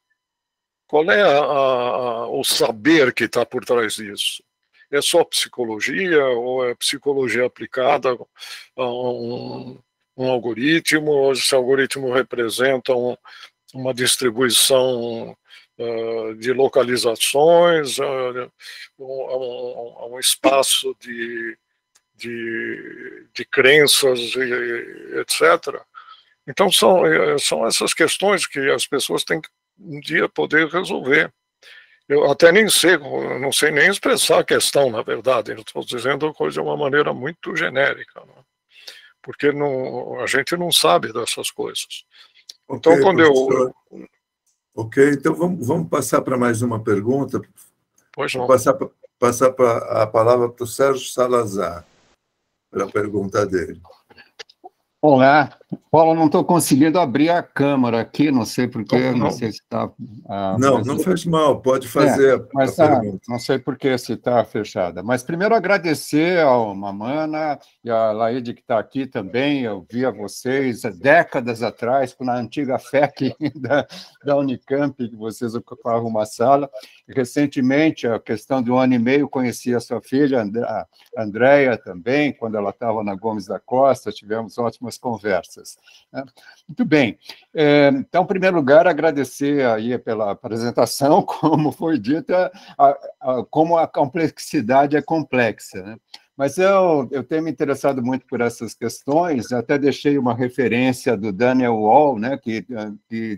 Qual é o saber que está por trás disso? É só psicologia ou é psicologia aplicada a um algoritmo? Ou esse algoritmo representa uma distribuição de localizações, um espaço de crenças, etc. Então, são essas questões que as pessoas têm que um dia poder resolver. Eu até nem sei, não sei nem expressar a questão, na verdade. Eu estou dizendo a coisa de uma maneira muito genérica, né? Porque a gente não sabe dessas coisas. Então, okay, quando professor. Ok, então vamos passar para mais uma pergunta. Pois não. Vou passar a palavra para o Sérgio Salazar, para a pergunta dele. Olá, Paulo, não estou conseguindo abrir a câmera aqui, não sei porquê, não sei se está... não faz mal, pode fazer a pergunta. Não sei porquê se está fechada. Mas primeiro agradecer ao Mamana e a Laide que está aqui também. Eu via vocês décadas atrás, na antiga FEC da Unicamp, que vocês ocupavam uma sala. E, recentemente, a questão de 1 ano e meio, conheci a sua filha, a Andréia, também, quando ela estava na Gomes da Costa, tivemos ótimas conversas. Muito bem. Então, em primeiro lugar, agradecer aí pela apresentação, como foi dita, como a complexidade é complexa, né? Mas eu tenho me interessado muito por essas questões, até deixei uma referência do Daniel Wall, né, que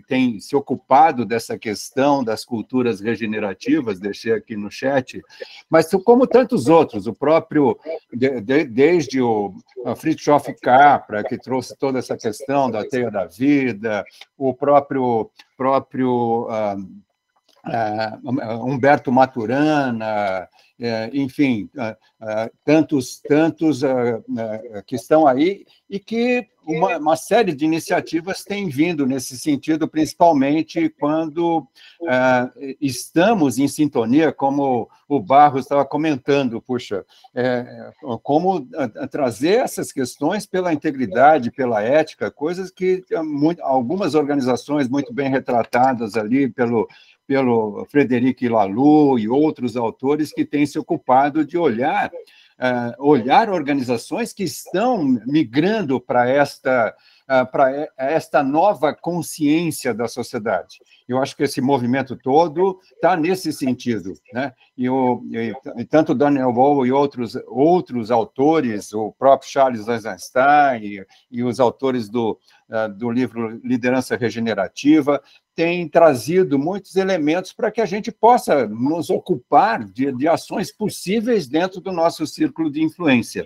tem se ocupado dessa questão das culturas regenerativas, deixei aqui no chat, mas como tantos outros, o próprio, desde o Fritjof Capra, que trouxe toda essa questão da teia da vida, o próprio Humberto Maturana, enfim, tantos que estão aí e que uma série de iniciativas tem vindo nesse sentido, principalmente quando estamos em sintonia, como o Barros estava comentando, como trazer essas questões pela integridade, pela ética, coisas que algumas organizações muito bem retratadas ali pelo Frederic Laloux e outros autores que têm se ocupado de olhar organizações que estão migrando para esta nova consciência da sociedade. Eu acho que esse movimento todo está nesse sentido, né? E tanto Daniel Wall e outros autores, o próprio Charles Eisenstein e os autores do livro Liderança Regenerativa, têm trazido muitos elementos para que a gente possa nos ocupar de ações possíveis dentro do nosso círculo de influência.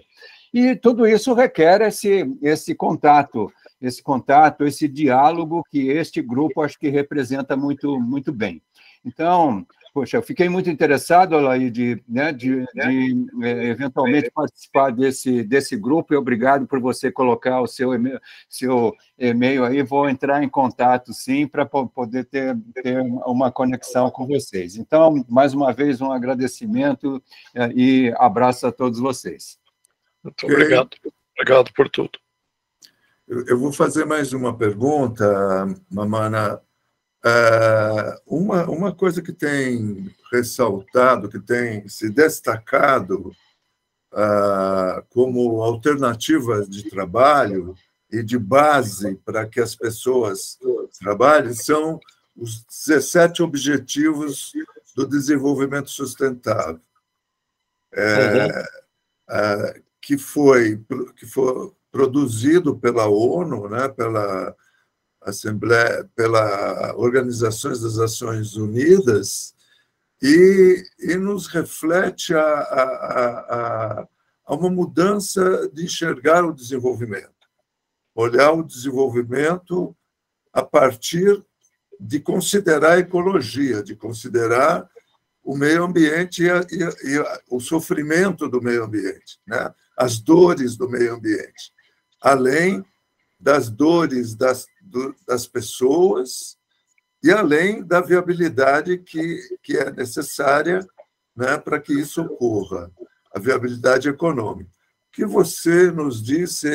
E tudo isso requer esse contato, esse diálogo que este grupo acho que representa muito, muito bem. Então, poxa, eu fiquei muito interessado, Alaide, de eventualmente participar desse grupo, e obrigado por você colocar o seu e-mail aí, vou entrar em contato, sim, para poder ter uma conexão com vocês. Então, mais uma vez, um agradecimento e abraço a todos vocês. Muito obrigado. Obrigado por tudo. Eu vou fazer mais uma pergunta, Mamana. Uma coisa que tem ressaltado, que tem se destacado como alternativa de trabalho e de base para que as pessoas trabalhem são os 17 Objetivos do Desenvolvimento Sustentável, que foi produzido pela ONU, né, pela Organização das Nações Unidas, e nos reflete a uma mudança de enxergar o desenvolvimento. Olhar o desenvolvimento a partir de considerar a ecologia, de considerar o meio ambiente e o sofrimento do meio ambiente, né? As dores do meio ambiente, além das dores das pessoas e além da viabilidade que é necessária né, para que isso ocorra, a viabilidade econômica. O que você nos disse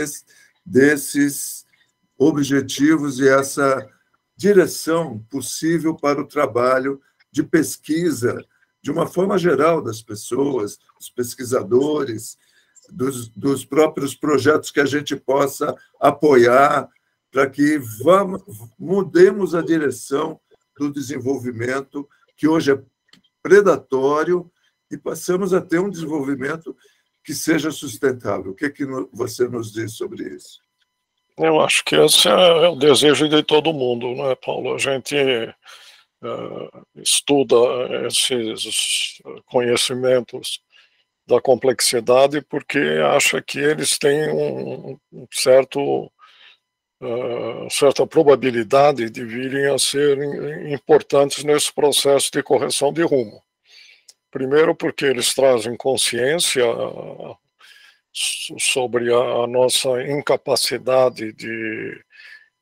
desses objetivos e essa direção possível para o trabalho de pesquisa, de uma forma geral, das pessoas, dos pesquisadores, dos próprios projetos que a gente possa apoiar, para que mudemos a direção do desenvolvimento, que hoje é predatório, e passamos a ter um desenvolvimento que seja sustentável. O que você nos diz sobre isso? Eu acho que esse é o desejo de todo mundo, né, Paulo? A gente estuda esses conhecimentos da complexidade porque acha que eles têm certa probabilidade de virem a ser importantes nesse processo de correção de rumo. Primeiro porque eles trazem consciência sobre a nossa incapacidade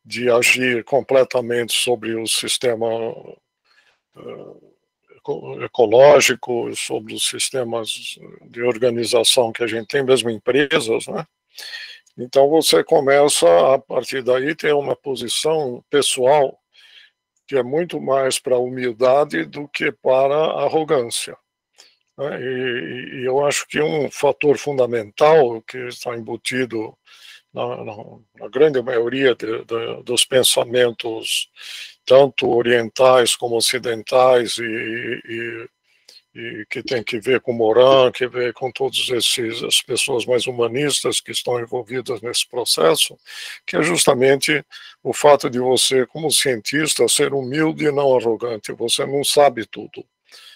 de agir completamente sobre o sistema ecológico, sobre os sistemas de organização que a gente tem, mesmo empresas, né? Então você começa, a partir daí, ter uma posição pessoal que é muito mais para a humildade do que para a arrogância. E eu acho que um fator fundamental que está embutido na grande maioria dos pensamentos, tanto orientais como ocidentais, e que tem que ver com Morin, que ver com todas as pessoas mais humanistas que estão envolvidas nesse processo, que é justamente o fato de você, como cientista, ser humilde e não arrogante. Você não sabe tudo.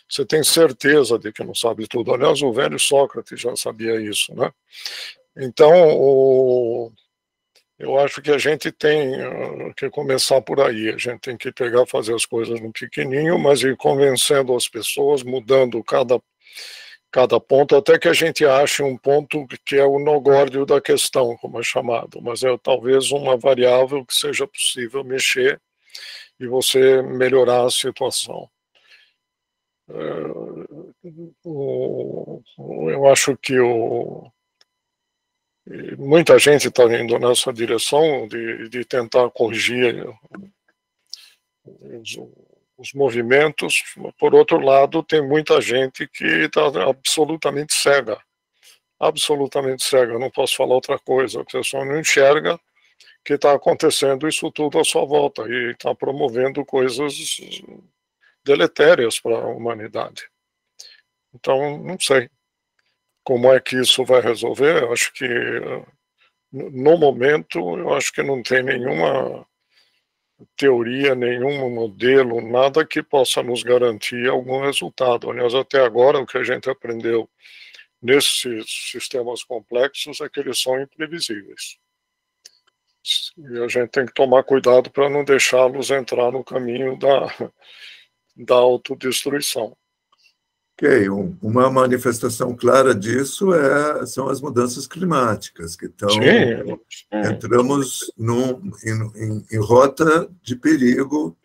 Você tem certeza de que não sabe tudo. Aliás, o velho Sócrates já sabia isso, né? Então, eu acho que a gente tem que começar por aí. A gente tem que fazer as coisas no pequenininho, mas ir convencendo as pessoas, mudando cada ponto, até que a gente ache um ponto que é o nó-górdio da questão, como é chamado. Mas é talvez uma variável que seja possível mexer e você melhorar a situação. Eu acho que muita gente está indo nessa direção de tentar corrigir os movimentos. Por outro lado, tem muita gente que está absolutamente cega. Absolutamente cega, não posso falar outra coisa. A pessoa não enxerga que está acontecendo isso tudo à sua volta e está promovendo coisas deletérias para a humanidade. Então, não sei como é que isso vai resolver. Eu acho que, no momento, eu acho que não tem nenhuma teoria, nenhum modelo, nada que possa nos garantir algum resultado. Aliás, até agora, o que a gente aprendeu nesses sistemas complexos é que eles são imprevisíveis. E a gente tem que tomar cuidado para não deixá-los entrar no caminho da autodestruição. Ok, uma manifestação clara disso são as mudanças climáticas, que estão... Entramos em rota de perigo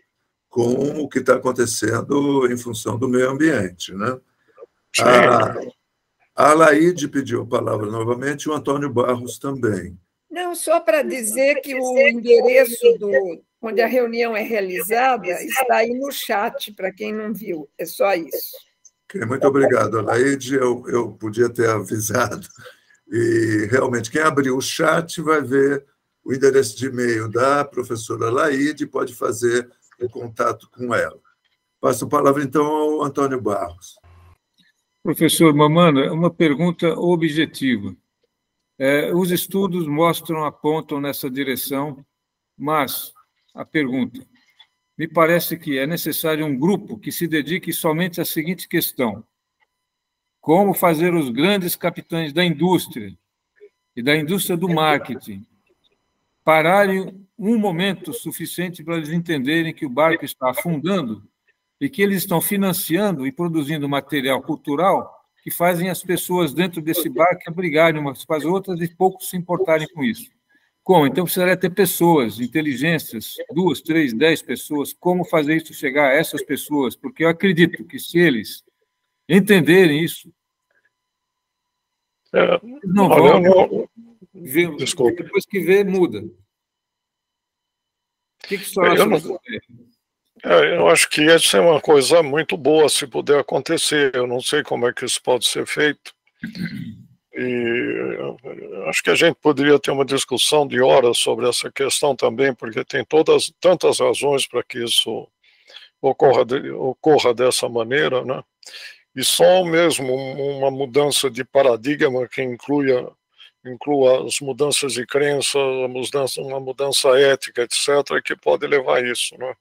com o que está acontecendo em função do meio ambiente, né? A Laíde pediu a palavra novamente, e o Antônio Barros também. Não, só para dizer que o endereço onde a reunião é realizada está aí no chat, para quem não viu. É só isso. Okay, muito obrigado, Laíde. Eu podia ter avisado. E, realmente, quem abriu o chat vai ver o endereço de e-mail da professora Laíde, pode fazer o contato com ela. Passo a palavra, então, ao Antônio Barros. Professor Mamana, uma pergunta objetiva. Os estudos apontam nessa direção, mas a pergunta: me parece que é necessário um grupo que se dedique somente à seguinte questão: como fazer os grandes capitães da indústria e da indústria do marketing pararem um momento suficiente para eles entenderem que o barco está afundando e que eles estão financiando e produzindo material cultural que fazem as pessoas dentro desse barco abrigarem umas com as outras e pouco se importarem com isso. Como? Então, precisaria ter pessoas, inteligências, 2, 3, 10 pessoas, como fazer isso chegar a essas pessoas, porque eu acredito que se eles entenderem isso. Não vão. Desculpe. Depois que vê, muda. O que você acha? Eu acho que isso é uma coisa muito boa se puder acontecer. Eu não sei como é que isso pode ser feito. E acho que a gente poderia ter uma discussão de horas sobre essa questão também, porque tem tantas razões para que isso ocorra dessa maneira, né? E só mesmo uma mudança de paradigma que inclua as mudanças de crença, uma mudança ética, etc., que pode levar a isso, né?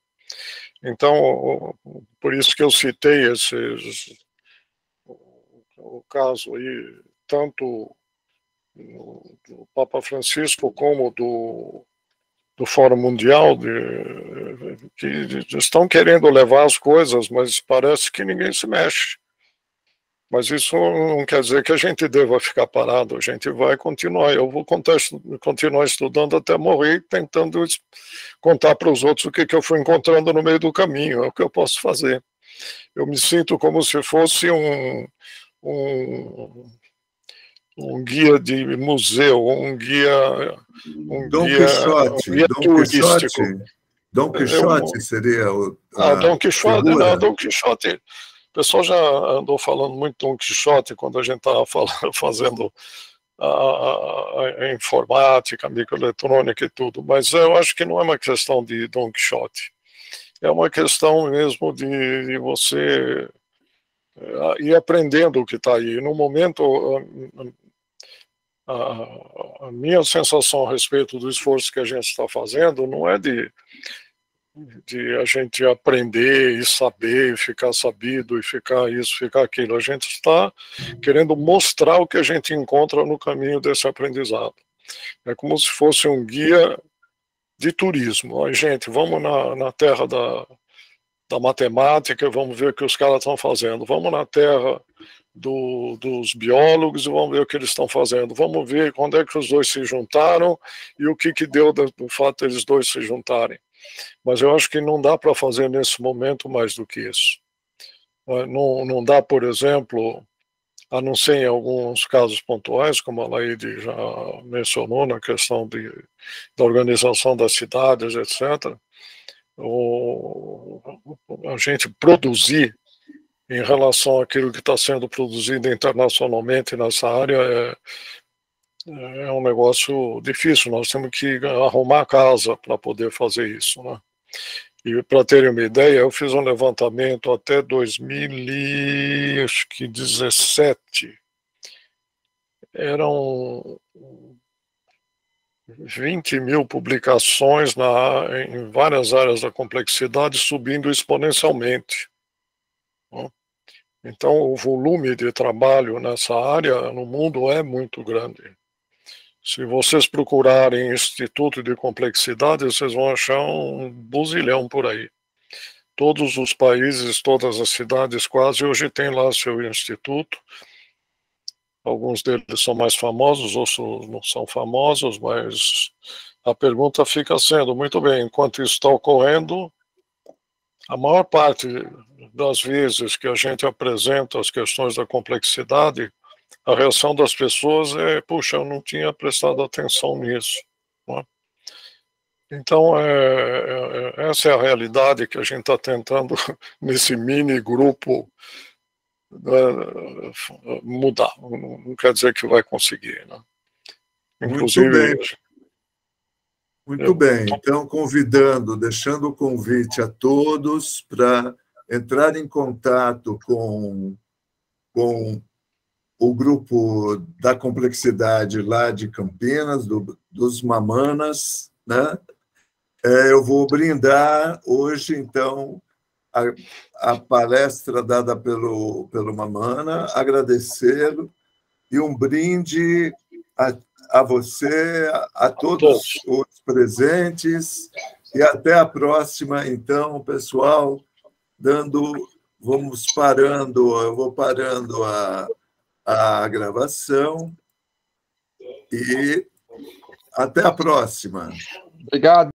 Então, por isso que eu citei o caso aí, tanto do Papa Francisco como do Fórum Mundial, que estão querendo levar as coisas, mas parece que ninguém se mexe. Mas isso não quer dizer que a gente deva ficar parado, a gente vai continuar. Eu vou continuar estudando até morrer, tentando contar para os outros o que eu fui encontrando no meio do caminho, é o que eu posso fazer. Eu me sinto como se fosse um guia de museu, um guia turístico. Dom Quixote seria o... Dom Quixote, não, Dom Quixote... O pessoal já andou falando muito do Dom Quixote quando a gente estava fazendo a informática, a microeletrônica e tudo, mas eu acho que não é uma questão de Dom Quixote, é uma questão mesmo de você ir aprendendo o que está aí. No momento, a minha sensação a respeito do esforço que a gente está fazendo não é de a gente aprender e saber, e ficar sabido, e ficar isso, ficar aquilo. A gente está querendo mostrar o que a gente encontra no caminho desse aprendizado. É como se fosse um guia de turismo. Gente, vamos na terra da matemática, vamos ver o que os caras estão fazendo. Vamos na terra dos biólogos e vamos ver o que eles estão fazendo. Vamos ver quando é que os dois se juntaram e o que deu do fato deles dois se juntarem. Mas eu acho que não dá para fazer nesse momento mais do que isso. Não dá, por exemplo, a não ser em alguns casos pontuais, como a Laide já mencionou, na questão da organização das cidades, etc., a gente produzir em relação àquilo que está sendo produzido internacionalmente nessa área é um negócio difícil. Nós temos que arrumar a casa para poder fazer isso, né? E para terem uma ideia, eu fiz um levantamento até 2017. Eram 20 mil publicações em várias áreas da complexidade, subindo exponencialmente. Então, o volume de trabalho nessa área no mundo é muito grande. Se vocês procurarem Instituto de Complexidade, vocês vão achar um buzilhão por aí. Todos os países, todas as cidades quase hoje têm lá seu instituto. Alguns deles são mais famosos, outros não são famosos, mas a pergunta fica sendo, muito bem, enquanto isso está ocorrendo, a maior parte das vezes que a gente apresenta as questões da complexidade, a reação das pessoas é, puxa, eu não tinha prestado atenção nisso. Né? Então, essa é a realidade que a gente está tentando, nesse mini grupo, mudar. Não quer dizer que vai conseguir. Né? Inclusive, muito bem. Então, deixando o convite a todos para entrar em contato com o grupo da complexidade lá de Campinas, dos Mamanas, né? Eu vou brindar hoje, então, a palestra dada pelo Mamana, agradecê-lo, e um brinde a você, a todos os presentes, e até a próxima, então, pessoal, vamos parando, eu vou parando a gravação, e até a próxima. Obrigado.